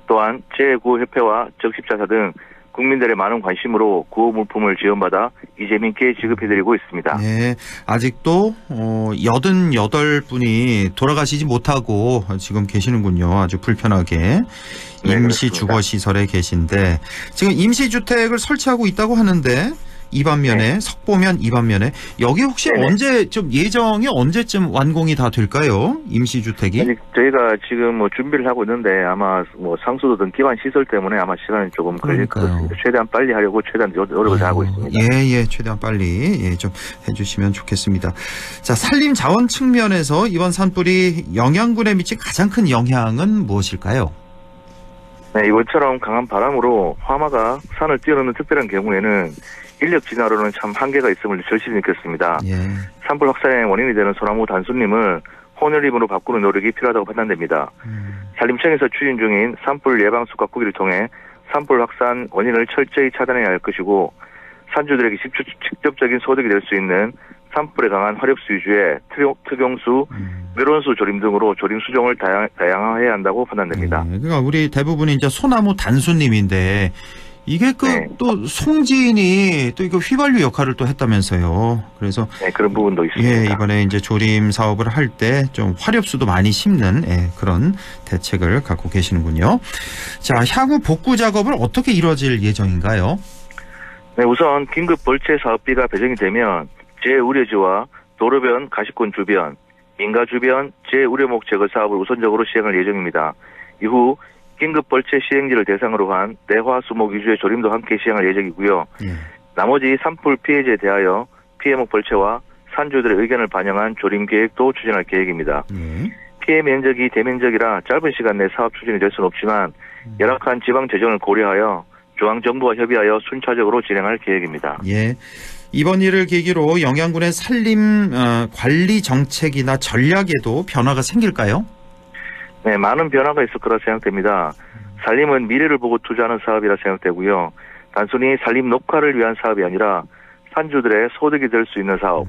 Speaker 6: 또한 제9협회와 적십자사 등 국민들의 많은 관심으로 구호 물품을 지원받아 이재민께 지급해드리고 있습니다.
Speaker 2: 네, 아직도 88분이 돌아가시지 못하고 지금 계시는군요. 아주 불편하게 임시 주거시설에 계신데 지금 임시주택을 설치하고 있다고 하는데 이반면에 석보면 이반면에 여기 혹시 언제 좀 예정이 언제쯤 완공이 다 될까요? 임시주택이?
Speaker 6: 아직 저희가 지금 뭐 준비를 하고 있는데 아마 뭐 상수도 등 기반 시설 때문에 아마 시간이 조금 걸릴 것 같습니다. 최대한 빨리 하려고 최대한 노력을 하고 있습니다.
Speaker 2: 예, 최대한 빨리 좀 해주시면 좋겠습니다. 자, 산림 자원 측면에서 이번 산불이 영양군에 미친 가장 큰 영향은 무엇일까요?
Speaker 6: 네, 이번처럼 강한 바람으로 화마가 산을 뛰어넘는 특별한 경우에는 인력 진화로는 참 한계가 있음을 절실히 느꼈습니다. 산불 확산의 원인이 되는 소나무 단순림을 혼혈림으로 바꾸는 노력이 필요하다고 판단됩니다. 산림청에서 추진 중인 산불 예방 수과 구기를 통해 산불 확산 원인을 철저히 차단해야 할 것이고 산주들에게 직접적인 소득이 될 수 있는 산불에 강한 화력수 위주의 특용수, 묘론수 조림 등으로 조림 수종을 다양화해야 한다고 판단됩니다.
Speaker 2: 그러니까 우리 대부분이 이제 소나무 단순림인데 이게 또 송지인이 또 이거 휘발유 역할을 또 했다면서요. 그래서
Speaker 6: 그런 부분도 있습니다.
Speaker 2: 예, 이번에 이제 조림 사업을 할 때 좀 화력수도 많이 심는 그런 대책을 갖고 계시는군요. 자, 향후 복구 작업을 어떻게 이루어질 예정인가요?
Speaker 6: 네, 우선 긴급 벌채 사업비가 배정이 되면 재우려지와 도로변 가시권 주변, 민가 주변 재우려목 제거 사업을 우선적으로 시행할 예정입니다. 이후 긴급 벌채 시행지를 대상으로 한 내화 수목 위주의 조림도 함께 시행할 예정이고요. 나머지 산불 피해지에 대하여 피해목 벌채와 산주들의 의견을 반영한 조림 계획도 추진할 계획입니다. 피해 면적이 대면적이라 짧은 시간 내 사업 추진이 될 수는 없지만 열악한 지방 재정을 고려하여 중앙정부와 협의하여 순차적으로 진행할 계획입니다.
Speaker 2: 예. 이번 일을 계기로 영양군의 산림 관리 정책이나 전략에도 변화가 생길까요?
Speaker 6: 네, 많은 변화가 있을 거라 생각됩니다. 산림은 미래를 보고 투자하는 사업이라 생각되고요. 단순히 산림 녹화를 위한 사업이 아니라 산주들의 소득이 될 수 있는 사업,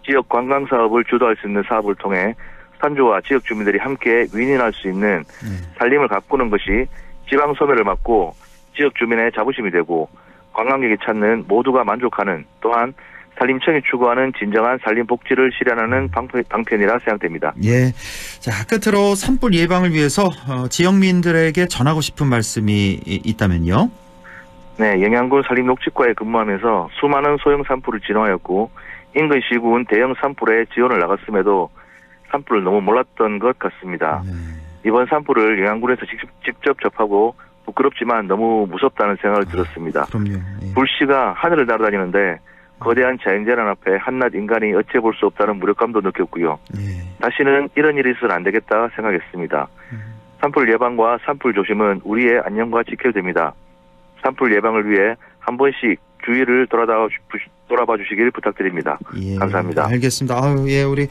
Speaker 6: 지역 관광 사업을 주도할 수 있는 사업을 통해 산주와 지역 주민들이 함께 윈윈할 수 있는 산림을 가꾸는 것이 지방 소멸을 막고 지역 주민의 자부심이 되고 관광객이 찾는 모두가 만족하는 또한 산림청이 추구하는 진정한 산림 복지를 실현하는 방편이라 생각됩니다.
Speaker 2: 예. 자, 끝으로 산불 예방을 위해서 지역민들에게 전하고 싶은 말씀이 있다면요?
Speaker 6: 네, 영양군 산림녹지과에 근무하면서 수많은 소형 산불을 진화하였고 인근 시군 대형 산불에 지원을 나갔음에도 산불을 너무 몰랐던 것 같습니다. 이번 산불을 영양군에서 직접 접하고 부끄럽지만 너무 무섭다는 생각을 들었습니다.
Speaker 2: 그럼요.
Speaker 6: 불씨가 하늘을 날아다니는데 거대한 자연재난 앞에 한낱 인간이 어찌해볼 수 없다는 무력감도 느꼈고요. 다시는 이런 일이 있어서는 안 되겠다 생각했습니다. 산불 예방과 산불 조심은 우리의 안녕과 지켜됩니다. 산불 예방을 위해 한 번씩 주위를 돌아봐 주시길 부탁드립니다.
Speaker 2: 예,
Speaker 6: 감사합니다.
Speaker 2: 알겠습니다. 아유, 예, 우리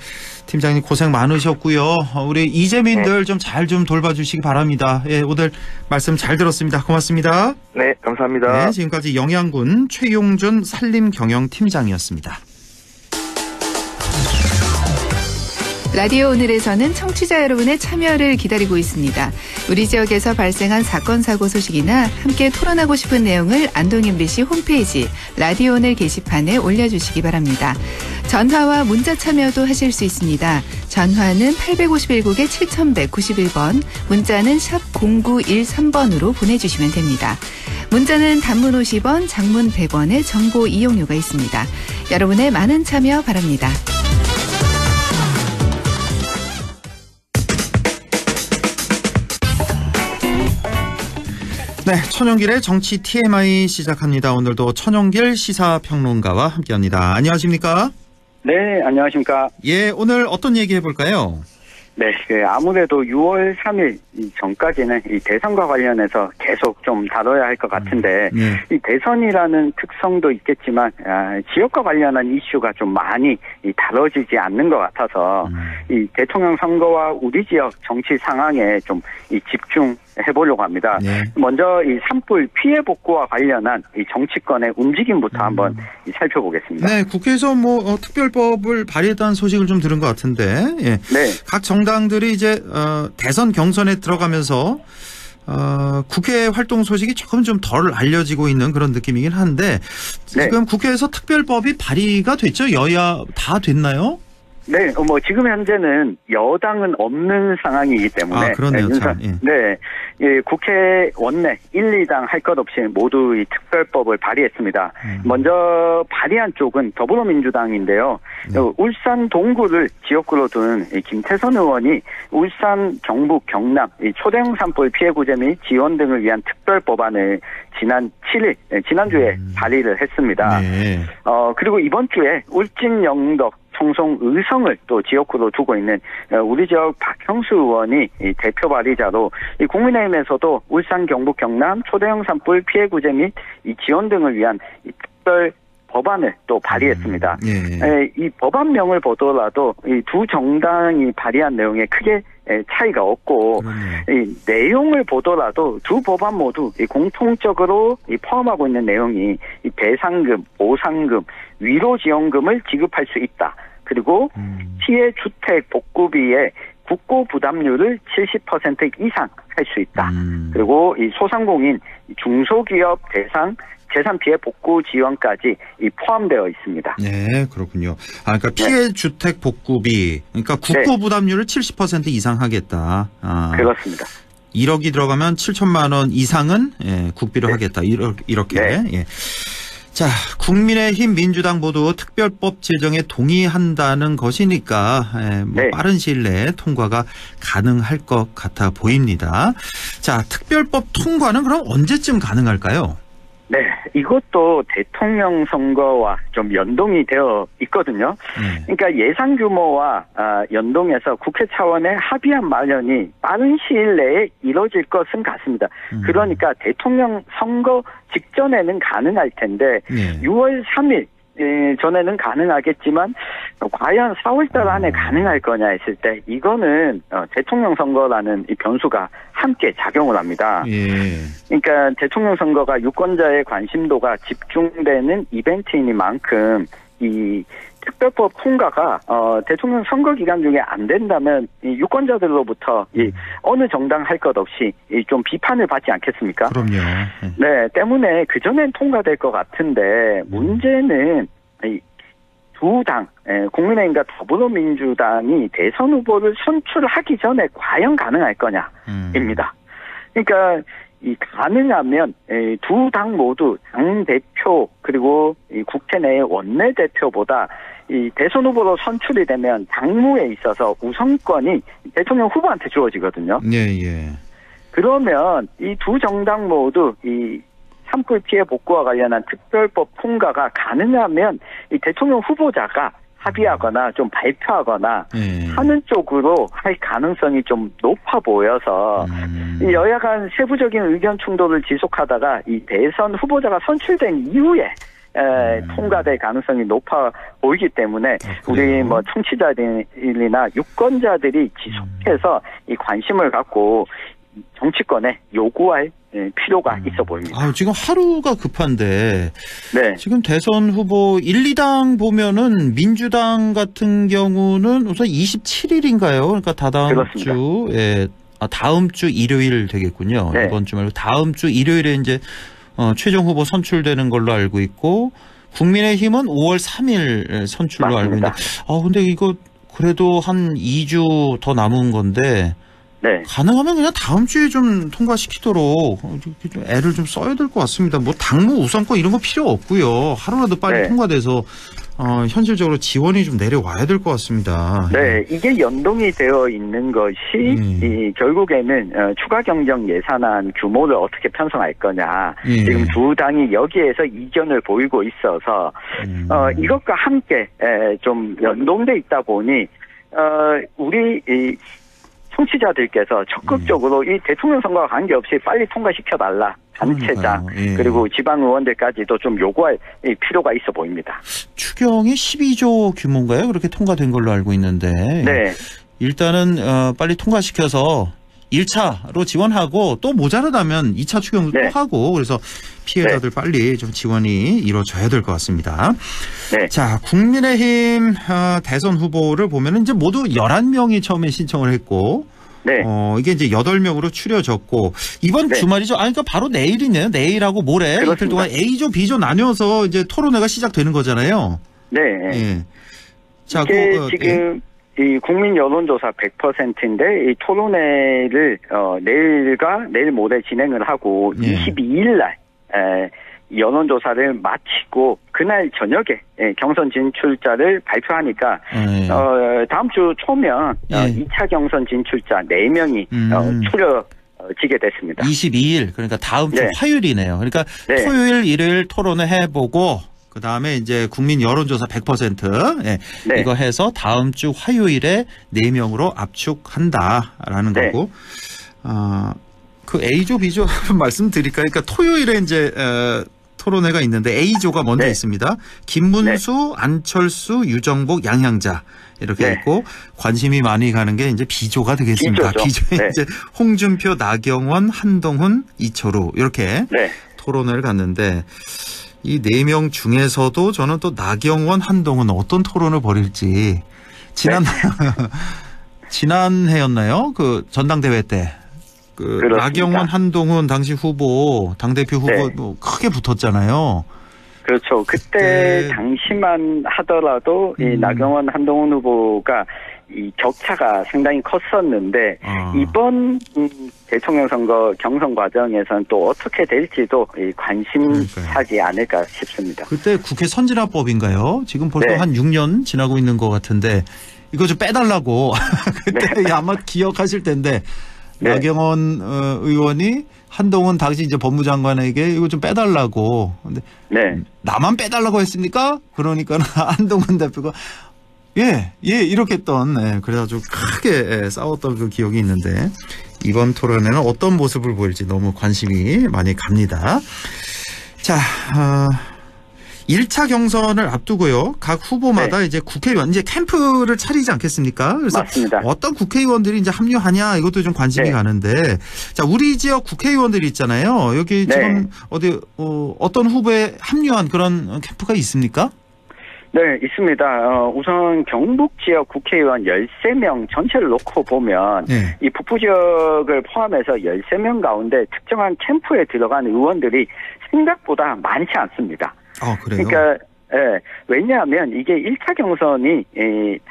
Speaker 2: 팀장님 고생 많으셨고요. 우리 이재민들 좀 잘 좀 돌봐주시기 바랍니다. 예, 오늘 말씀 잘 들었습니다. 고맙습니다.
Speaker 6: 네, 감사합니다.
Speaker 2: 네, 지금까지 영양군 최용준 산림경영팀장이었습니다.
Speaker 10: 라디오 오늘에서는 청취자 여러분의 참여를 기다리고 있습니다. 우리 지역에서 발생한 사건 사고 소식이나 함께 토론하고 싶은 내용을 안동 MBC 홈페이지 라디오 오늘 게시판에 올려주시기 바랍니다. 전화와 문자 참여도 하실 수 있습니다. 전화는 851국에 7191번, 문자는 샵 0913번으로 보내주시면 됩니다. 문자는 단문 50원, 장문 100원의 정보 이용료가 있습니다. 여러분의 많은 참여 바랍니다.
Speaker 2: 네, 천연길의 정치 TMI 시작합니다. 오늘도 천연길 시사평론가와 함께합니다. 안녕하십니까?
Speaker 11: 네, 안녕하십니까?
Speaker 2: 예, 오늘 어떤 얘기 해볼까요?
Speaker 11: 네, 아무래도 6월 3일 전까지는 이 대선과 관련해서 계속 좀 다뤄야 할 것 같은데 이 대선이라는 특성도 있겠지만 지역과 관련한 이슈가 좀 많이 다뤄지지 않는 것 같아서 이 대통령 선거와 우리 지역 정치 상황에 좀 집중해보려고 합니다.
Speaker 2: 네.
Speaker 11: 먼저 이 산불 피해 복구와 관련한 이 정치권의 움직임부터 한번 살펴보겠습니다.
Speaker 2: 네, 국회에서 특별법을 발의했다는 소식을 좀 들은 것 같은데, 예.
Speaker 11: 네.
Speaker 2: 각 정당들이 이제 대선 경선에 들어가면서 국회 활동 소식이 조금 좀 덜 알려지고 있는 그런 느낌이긴 한데 지금 국회에서 특별법이 발의가 됐죠? 여야 다 됐나요?
Speaker 11: 네, 지금 현재는 여당은 없는 상황이기 때문에.
Speaker 2: 그러네요.
Speaker 11: 국회 원내 1, 2당 할 것 없이 모두 이 특별법을 발의했습니다. 먼저 발의한 쪽은 더불어민주당인데요. 울산 동구를 지역구로 둔 김태선 의원이 울산, 경북, 경남 초대형 산불 피해 구제 및 지원 등을 위한 특별법안을 지난 7일, 지난주에 발의를 했습니다. 네. 그리고 이번 주에 울진, 영덕, 청송, 의성을 또 지역구로 두고 있는 우리 지역 박형수 의원이 대표 발의자로 국민의힘에서도 울산, 경북, 경남 초대형 산불 피해 구제 및 지원 등을 위한 특별 법안을 또 발의했습니다. 이 법안명을 보더라도 이 두 정당이 발의한 내용에 크게 차이가 없고 이 내용을 보더라도 두 법안 모두 공통적으로 포함하고 있는 내용이 이 배상금, 보상금, 위로지원금을 지급할 수 있다. 그리고 피해 주택 복구비의 국고 부담률을 70% 이상 할 수 있다. 그리고 이 소상공인, 중소기업 대상 재산 피해 복구 지원까지 포함되어 있습니다.
Speaker 2: 네, 그렇군요. 그러니까 피해 주택 복구비, 그러니까 국고 부담률을 70% 이상 하겠다.
Speaker 11: 그렇습니다.
Speaker 2: 1억이 들어가면 7천만 원 이상은 국비로 하겠다. 이렇게. 예. 자, 국민의힘, 민주당 모두 특별법 제정에 동의한다는 것이니까 빠른 시일 내에 통과가 가능할 것 같아 보입니다. 자, 특별법 통과는 그럼 언제쯤 가능할까요?
Speaker 11: 네, 이것도 대통령 선거와 좀 연동이 되어 있거든요. 그러니까 예산 규모와 연동해서 국회 차원의 합의안 마련이 빠른 시일 내에 이뤄질 것은 같습니다. 그러니까 대통령 선거 직전에는 가능할 텐데 6월 3일 전에는 가능하겠지만 과연 4월달 안에 가능할 거냐 했을 때 이거는 대통령 선거라는 이 변수가 함께 작용을 합니다. 그러니까 대통령 선거가 유권자의 관심도가 집중되는 이벤트이니만큼 이 특별법 통과가 대통령 선거 기간 중에 안 된다면 이 유권자들로부터 이 어느 정당 할 것 없이 좀 비판을 받지 않겠습니까?
Speaker 2: 그럼요.
Speaker 11: 네, 때문에 그 전엔 통과될 것 같은데 문제는 이 두 당, 국민의힘과 더불어민주당이 대선 후보를 선출하기 전에 과연 가능할 거냐입니다. 그러니까 이 가능하면 두 당 모두 당 대표 그리고 이 국회 내의 원내 대표보다 이 대선 후보로 선출이 되면 당무에 있어서 우선권이 대통령 후보한테 주어지거든요.
Speaker 2: 예.
Speaker 11: 그러면 이 두 정당 모두 이 산불 피해 복구와 관련한 특별법 통과가 가능하면 이 대통령 후보자가 합의하거나 좀 발표하거나 하는 쪽으로 할 가능성이 좀 높아 보여서 이 여야 간 세부적인 의견 충돌을 지속하다가 이 대선 후보자가 선출된 이후에 통과될 가능성이 높아 보이기 때문에 우리 뭐 청취자들이나 유권자들이 지속해서 이 관심을 갖고 정치권에 요구할 필요가 있어 보입니다.
Speaker 2: 지금 하루가 급한데
Speaker 11: 네.
Speaker 2: 지금 대선 후보 1, 2당 보면은 민주당 같은 경우는 우선 27일인가요? 그러니까 다다음 주 다음 주 일요일 되겠군요.
Speaker 11: 네.
Speaker 2: 이번 주 말고 다음 주 일요일에 이제 최종 후보 선출되는 걸로 알고 있고 국민의힘은 5월 3일 선출로
Speaker 11: 맞습니다.
Speaker 2: 알고 있는데 근데 이거 그래도 한 2주 더 남은 건데
Speaker 11: 네.
Speaker 2: 가능하면 그냥 다음 주에 좀 통과시키도록 좀 애를 좀 써야 될 것 같습니다. 뭐 당무 우선권 이런 거 필요 없고요. 하루라도 빨리 통과돼서 현실적으로 지원이 좀 내려와야 될 것 같습니다.
Speaker 11: 네, 이게 연동이 되어 있는 것이 결국에는 추가 경정 예산안 규모를 어떻게 편성할 거냐. 지금 두 당이 여기에서 이견을 보이고 있어서 이것과 함께 좀 연동돼 있다 보니 우리 청취자들께서 적극적으로 이 대통령 선거와 관계없이 빨리 통과시켜달라. 단체장 그리고 지방 의원들까지도 좀 요구할 필요가 있어 보입니다.
Speaker 2: 추경이 12조 규모인가요? 그렇게 통과된 걸로 알고 있는데
Speaker 11: 네.
Speaker 2: 일단은 빨리 통과시켜서 1차로 지원하고 또 모자르다면 2차 추경도 또 하고 그래서 피해자들 빨리 좀 지원이 이루어져야 될 것 같습니다.
Speaker 11: 네.
Speaker 2: 자, 국민의힘 대선 후보를 보면은 이제 모두 11명이 처음에 신청을 했고
Speaker 11: 네.
Speaker 2: 이게 이제 8명으로 추려졌고 이번 주말이죠. 그러니까 바로 내일이네요. 내일하고 모레
Speaker 11: 그렇습니다.
Speaker 2: 이틀 동안 A조, B조 나뉘어서 이제 토론회가 시작되는 거잖아요.
Speaker 11: 네.
Speaker 2: 예. 자,
Speaker 11: 이게 지금 이 국민 여론조사 100%인데 이 토론회를 내일과 내일 모레 진행을 하고 22일 날 여론조사를 마치고 그날 저녁에 경선 진출자를 발표하니까 다음 주 초면 2차 경선 진출자 4명이 추려지게 됐습니다.
Speaker 2: 22일 그러니까 다음 주 화요일이네요. 그러니까 토요일, 일요일 토론을 해보고 그다음에 이제 국민 여론조사 100% 이거 해서 다음 주 화요일에 4명으로 압축한다라는 거고 그 A조, B조 말씀드릴까요? 그러니까 토요일에 이제 토론회가 있는데 A조가 먼저 있습니다. 김문수, 안철수, 유정복, 양향자 이렇게 있고 관심이 많이 가는 게 이제 B조가 되겠습니다. B조에 이제 홍준표, 나경원, 한동훈, 이철우 이렇게 토론회를 갔는데 이 4명 중에서도 저는 또 나경원, 한동훈 어떤 토론을 벌일지 지난해였나요? 그 전당대회 때. 나경원, 한동훈 당시 후보, 당대표 후보 뭐 크게 붙었잖아요.
Speaker 11: 그렇죠. 그때 당시만 하더라도 이 나경원, 한동훈 후보가 이 격차가 상당히 컸었는데 이번 대통령 선거 경선 과정에서는 또 어떻게 될지도 관심사지 않을까 싶습니다.
Speaker 2: 그때 국회 선진화법인가요? 지금 벌써 한 6년 지나고 있는 것 같은데 이거 좀 빼달라고 그때 아마 기억하실 텐데 나경원 의원이 한동훈 당시 이제 법무장관에게 이거 좀 빼달라고. 근데 나만 빼달라고 했습니까? 그러니까 한동훈 대표가 이렇게 했던 그래가지고 크게 싸웠던 그 기억이 있는데 이번 토론회는 어떤 모습을 보일지 너무 관심이 많이 갑니다. 자, 1차 경선을 앞두고요. 각 후보마다 이제 국회의원 이제 캠프를 차리지 않겠습니까? 그래서
Speaker 11: 맞습니다.
Speaker 2: 어떤 국회의원들이 이제 합류하냐 이것도 좀 관심이 가는데, 자 우리 지역 국회의원들이 있잖아요. 여기 지금 어떤 후보에 합류한 그런 캠프가 있습니까?
Speaker 11: 네, 있습니다. 우선 경북 지역 국회의원 13명 전체를 놓고 보면 이 북부 지역을 포함해서 13명 가운데 특정한 캠프에 들어간 의원들이 생각보다 많지 않습니다.
Speaker 2: 그래요?
Speaker 11: 그러니까 왜냐하면 이게 1차 경선이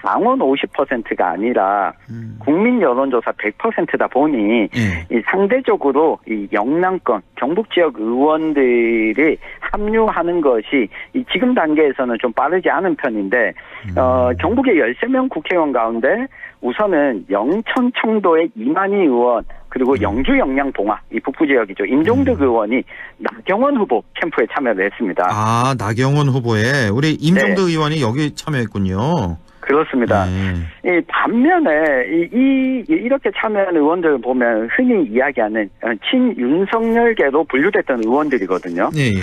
Speaker 11: 당원 50%가 아니라 국민 여론조사 100%다 보니 이 상대적으로 이 영남권 경북 지역 의원들이 합류하는 것이 이 지금 단계에서는 좀 빠르지 않은 편인데 경북의 13명 국회의원 가운데 우선은 영천 청도의 이만희 의원 그리고 영주 영양 봉화 이 북부 지역이죠. 임종득 의원이 나경원 후보 캠프에 참여를 했습니다.
Speaker 2: 아, 나경원 후보에 우리 임종득
Speaker 11: 네.
Speaker 2: 의원이 여기 참여했군요.
Speaker 11: 그렇습니다. 이 반면에 이렇게 참여한 의원들 보면 흔히 이야기하는 친윤석열계로 분류됐던 의원들이거든요.
Speaker 2: 예, 예.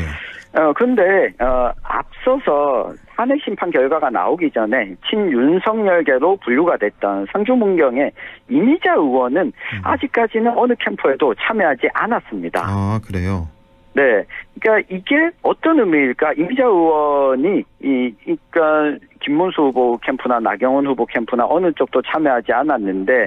Speaker 11: 그런데 앞서서 탄핵 심판 결과가 나오기 전에 친윤석열계로 분류가 됐던 상주문경의 이미자 의원은 아직까지는 어느 캠프에도 참여하지 않았습니다.
Speaker 2: 아, 그래요?
Speaker 11: 네. 그러니까 이게 어떤 의미일까? 이미자 의원이 그러니까 김문수 후보 캠프나 나경원 후보 캠프나 어느 쪽도 참여하지 않았는데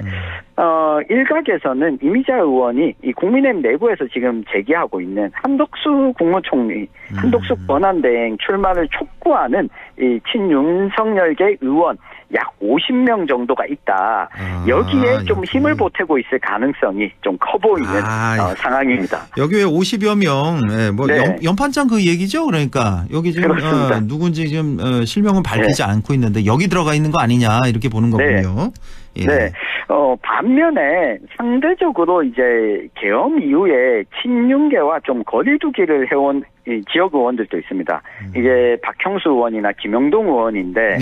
Speaker 11: 일각에서는 이미자 의원이 이 국민의힘 내부에서 지금 제기하고 있는 한덕수 국무총리, 한덕수 권한대행 출마를 촉구하는 이 친윤석열계 의원 약 50명 정도가 있다. 여기에 좀 힘을 보태고 있을 가능성이 좀 커 보이는 상황입니다.
Speaker 2: 여기 왜 50여 명, 뭐
Speaker 11: 네.
Speaker 2: 연판장 그 얘기죠? 그러니까 여기 지금 누군지 지금 실명은 밝히지 않고 있는데 여기 들어가 있는 거 아니냐 이렇게 보는 거군요. 예.
Speaker 11: 네. 반면에 상대적으로 이제 계엄 이후에 친윤계와 좀 거리두기를 해온 이 지역 의원들도 있습니다. 이게 박형수 의원이나 김영동 의원인데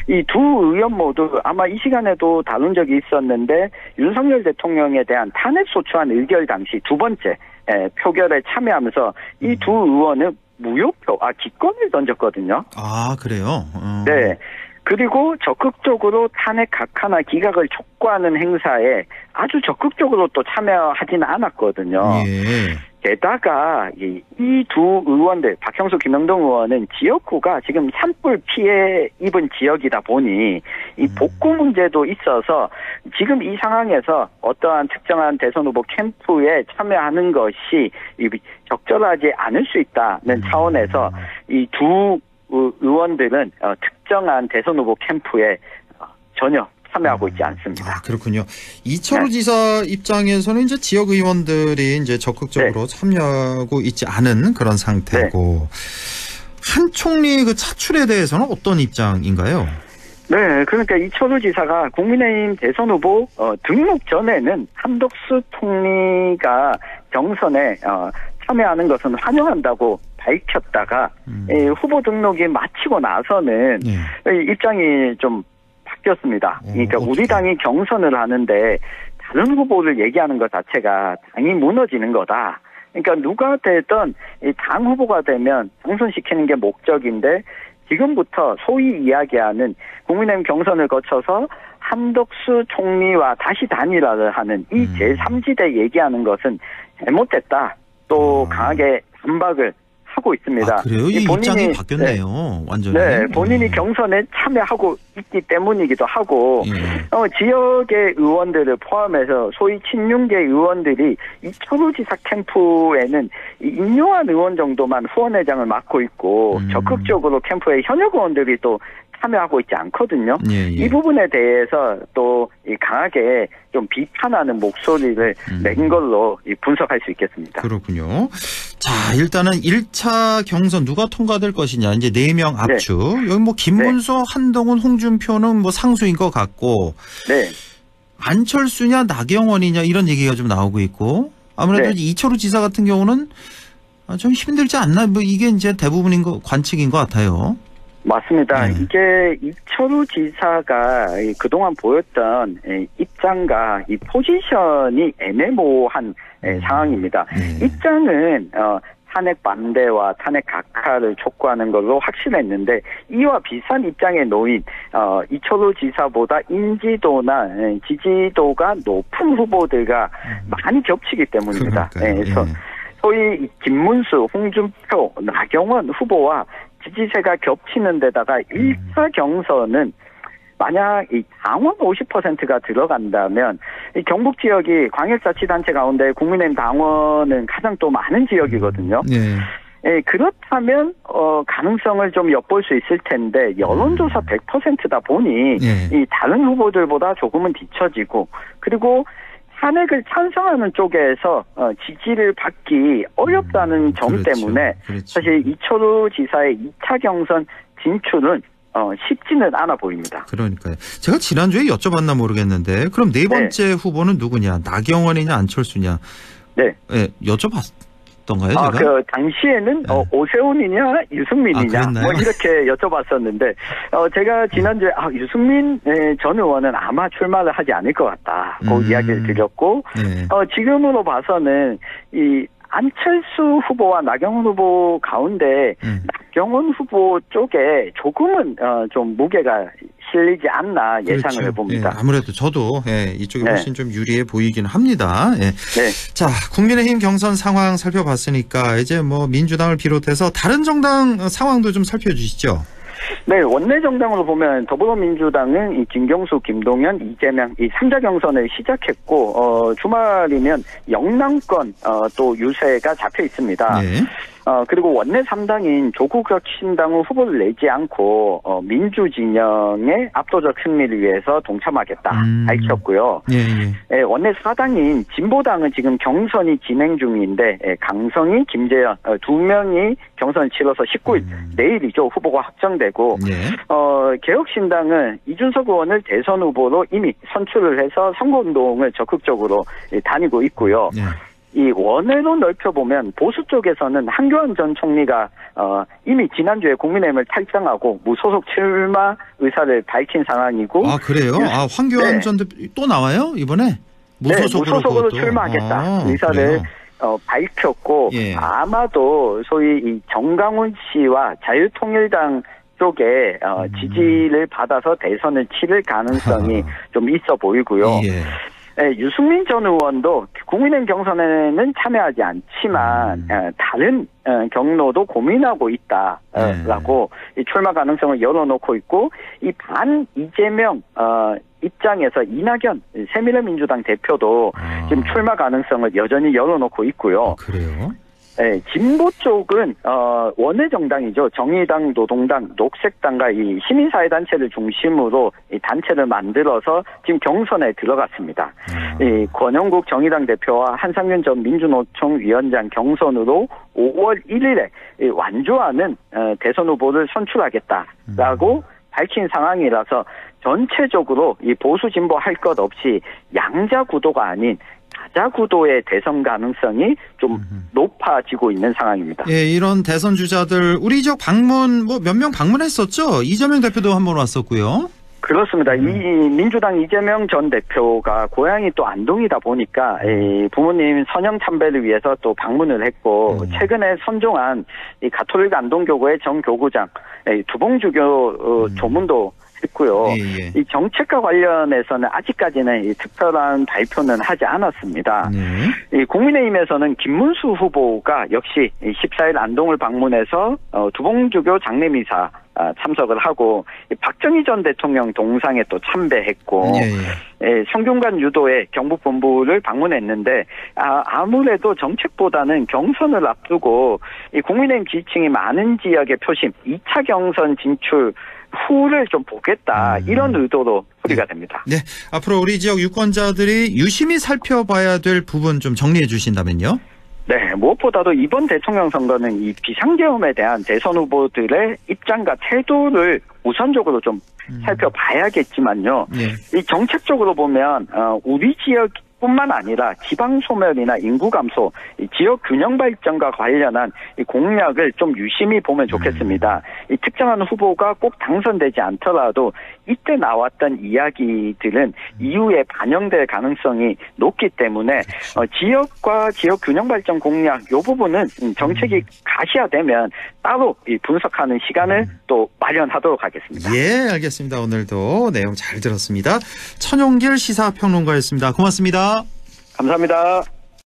Speaker 11: 이 두 의원 모두 아마 이 시간에도 다룬 적이 있었는데 윤석열 대통령에 대한 탄핵 소추안 의결 당시 두 번째 표결에 참여하면서 이 두 의원은 무효표, 기권을 던졌거든요.
Speaker 2: 아, 그래요?
Speaker 11: 네. 그리고 적극적으로 탄핵 각하나 기각을 촉구하는 행사에 아주 적극적으로 또 참여하지는 않았거든요.
Speaker 2: 예.
Speaker 11: 게다가 이 두 의원들, 박형수, 김영동 의원은 지역구가 지금 산불 피해 입은 지역이다 보니 이 복구 문제도 있어서 지금 이 상황에서 어떠한 특정한 대선 후보 캠프에 참여하는 것이 적절하지 않을 수 있다는 차원에서 이 두 의원들은 특정한 대선 후보 캠프에 전혀 참여하고 있지 않습니다.
Speaker 2: 그렇군요. 이철우 지사 입장에서는 이제 지역 의원들이 이제 적극적으로 참여하고 있지 않은 그런 상태고 한 총리 그 차출에 대해서는 어떤 입장인가요?
Speaker 11: 네, 그러니까 이철우 지사가 국민의힘 대선 후보 등록 전에는 한덕수 총리가 경선에 참여하는 것은 환영한다고 밝혔다가 후보 등록이 마치고 나서는 입장이 좀 바뀌었습니다. 그러니까 우리 당이 경선을 하는데 다른 후보를 얘기하는 것 자체가 당이 무너지는 거다. 그러니까 누가 되든 당 후보가 되면 당선시키는 게 목적인데 지금부터 소위 이야기하는 국민의힘 경선을 거쳐서 한덕수 총리와 다시 단일화를 하는 이 제3지대 얘기하는 것은 잘못됐다. 또 강하게 반박을 하고 있습니다.
Speaker 2: 그래요? 이 입장이 바뀌었네요. 완전히.
Speaker 11: 네, 본인이 경선에 참여하고 있기 때문이기도 하고 지역의 의원들을 포함해서 소위 친윤계 의원들이 이철우 지사 캠프에는 임요한 의원 정도만 후원회장을 맡고 있고 적극적으로 캠프에 현역 의원들이 또 참여하고 있지 않거든요. 이 부분에 대해서 또 강하게 좀 비판하는 목소리를 낸 걸로 분석할 수 있겠습니다.
Speaker 2: 그렇군요. 자, 일단은 1차 경선 누가 통과될 것이냐. 이제 4명 압축. 여기 뭐 김문수, 한동훈, 홍준표는 뭐 상수인 것 같고. 안철수냐 나경원이냐 이런 얘기가 좀 나오고 있고. 아무래도 이철우 지사 같은 경우는 좀 힘들지 않나. 뭐 이게 이제 대부분인 관측인 것 같아요.
Speaker 11: 맞습니다. 이게 이철우 지사가 그동안 보였던 입장과 이 포지션이 애매모호한 상황입니다. 입장은 탄핵 반대와 탄핵 각하를 촉구하는 걸로 확실했는데 이와 비슷한 입장에 놓인 이철우 지사보다 인지도나 지지도가 높은 후보들과 많이 겹치기 때문입니다. 그래서 소위 김문수, 홍준표, 나경원 후보와 지지세가 겹치는 데다가 1차 경선은 만약 이 당원 50%가 들어간다면 이 경북 지역이 광역자치단체 가운데 국민의힘 당원은 가장 또 많은 지역이거든요. 그렇다면 가능성을 좀 엿볼 수 있을 텐데 여론조사 100%다 보니 이 다른 후보들보다 조금은 뒤처지고 그리고 탄핵을 찬성하는 쪽에서 지지를 받기 어렵다는 점 때문에 사실 이철우 지사의 2차 경선 진출은 쉽지는 않아 보입니다.
Speaker 2: 그러니까요. 제가 지난주에 여쭤봤나 모르겠는데 그럼 네 번째 후보는 누구냐? 나경원이냐 안철수냐?
Speaker 11: 네.
Speaker 2: 네, 여쭤봤던가요, 제가?
Speaker 11: 그 당시에는 오세훈이냐 유승민이냐 뭐 이렇게 여쭤봤었는데 제가 지난주에 유승민 전 의원은 아마 출마를 하지 않을 것 같다. 그 이야기를 드렸고 지금으로 봐서는 이 안철수 후보와 나경원 후보 가운데 나경원 후보 쪽에 조금은 좀 무게가 실리지 않나 예상을
Speaker 2: 그렇죠.
Speaker 11: 해봅니다.
Speaker 2: 예, 아무래도 저도 이쪽이 훨씬 좀 유리해 보이긴 합니다. 예.
Speaker 11: 네.
Speaker 2: 자, 국민의힘 경선 상황 살펴봤으니까 이제 뭐 민주당을 비롯해서 다른 정당 상황도 좀 살펴주시죠.
Speaker 11: 네, 원내 정당으로 보면 더불어민주당은 이 김경수, 김동연, 이재명 이 3자 경선을 시작했고 주말이면 영남권 또 유세가 잡혀 있습니다.
Speaker 2: 네.
Speaker 11: 그리고 원내 3당인 조국 혁신당은 후보를 내지 않고 민주진영의 압도적 승리를 위해서 동참하겠다 밝혔고요.
Speaker 2: 예.
Speaker 11: 원내 4당인 진보당은 지금 경선이 진행 중인데 강성희, 김재현 두 명이 경선을 치러서 19일 내일이죠. 후보가 확정되고 개혁신당은 이준석 의원을 대선 후보로 이미 선출을 해서 선거운동을 적극적으로 다니고 있고요. 이 원외로 넓혀보면 보수 쪽에서는 한교안 전 총리가 이미 지난주에 국민의힘을 탈당하고 무소속 출마 의사를 밝힌 상황이고.
Speaker 2: 아, 그래요? 황교안 전 대표 또 나와요? 이번에?
Speaker 11: 무소속으로 출마하겠다 의사를 밝혔고 아마도 소위 이 정강훈 씨와 자유통일당 쪽에 지지를 받아서 대선을 치를 가능성이 좀 있어 보이고요. 유승민 전 의원도 국민의힘 경선에는 참여하지 않지만 다른 경로도 고민하고 있다라고 이 출마 가능성을 열어놓고 있고 이 반 이재명 입장에서 이낙연 새미래민주당 대표도 지금 출마 가능성을 여전히 열어놓고 있고요.
Speaker 2: 그래요?
Speaker 11: 네, 진보 쪽은 원외 정당이죠. 정의당, 노동당, 녹색당과 이 시민사회단체를 중심으로 이 단체를 만들어서 지금 경선에 들어갔습니다. 이 권영국 정의당 대표와 한상윤 전 민주노총 위원장 경선으로 5월 1일에 완주하는 대선 후보를 선출하겠다라고 밝힌 상황이라서 전체적으로 이 보수 진보 할 것 없이 양자 구도가 아닌 다자 구도의 대선 가능성이 좀 높아지고 있는 상황입니다.
Speaker 2: 예, 이런 대선 주자들 우리 지역 방문 몇 명 방문했었죠. 이재명 대표도 한번 왔었고요.
Speaker 11: 그렇습니다. 이 민주당 이재명 전 대표가 고향이 또 안동이다 보니까 부모님 선영 참배를 위해서 또 방문을 했고 최근에 선종한 이 가톨릭 안동교구의 정 교구장 두봉주교 조문도 했고요. 이 정책과 관련해서는 아직까지는 이 특별한 발표는 하지 않았습니다. 이 국민의힘에서는 김문수 후보가 역시 14일 안동을 방문해서 두봉주교 장례미사 참석을 하고 박정희 전 대통령 동상에 또 참배했고 성균관 유도의 경북본부를 방문했는데 아무래도 정책보다는 경선을 앞두고 이 국민의힘 지지층이 많은 지역의 표심 2차 경선 진출 후를 좀 보겠다 이런 의도로 풀이가 됩니다.
Speaker 2: 네, 앞으로 우리 지역 유권자들이 유심히 살펴봐야 될 부분 좀 정리해 주신다면요.
Speaker 11: 네, 무엇보다도 이번 대통령 선거는 이 비상계엄에 대한 대선 후보들의 입장과 태도를 우선적으로 좀 살펴봐야겠지만요. 이 정책적으로 보면 우리 지역 뿐만 아니라 지방 소멸이나 인구 감소, 지역 균형 발전과 관련한 이 공약을 좀 유심히 보면 좋겠습니다. 이 특정한 후보가 꼭 당선되지 않더라도 이때 나왔던 이야기들은 이후에 반영될 가능성이 높기 때문에 지역과 지역 균형 발전 공약 이 부분은 정책이 가시화되면 따로 이 분석하는 시간을 또 마련하도록 하겠습니다.
Speaker 2: 예, 알겠습니다. 오늘도 내용 잘 들었습니다. 천용길 시사평론가였습니다. 고맙습니다.
Speaker 11: 감사합니다.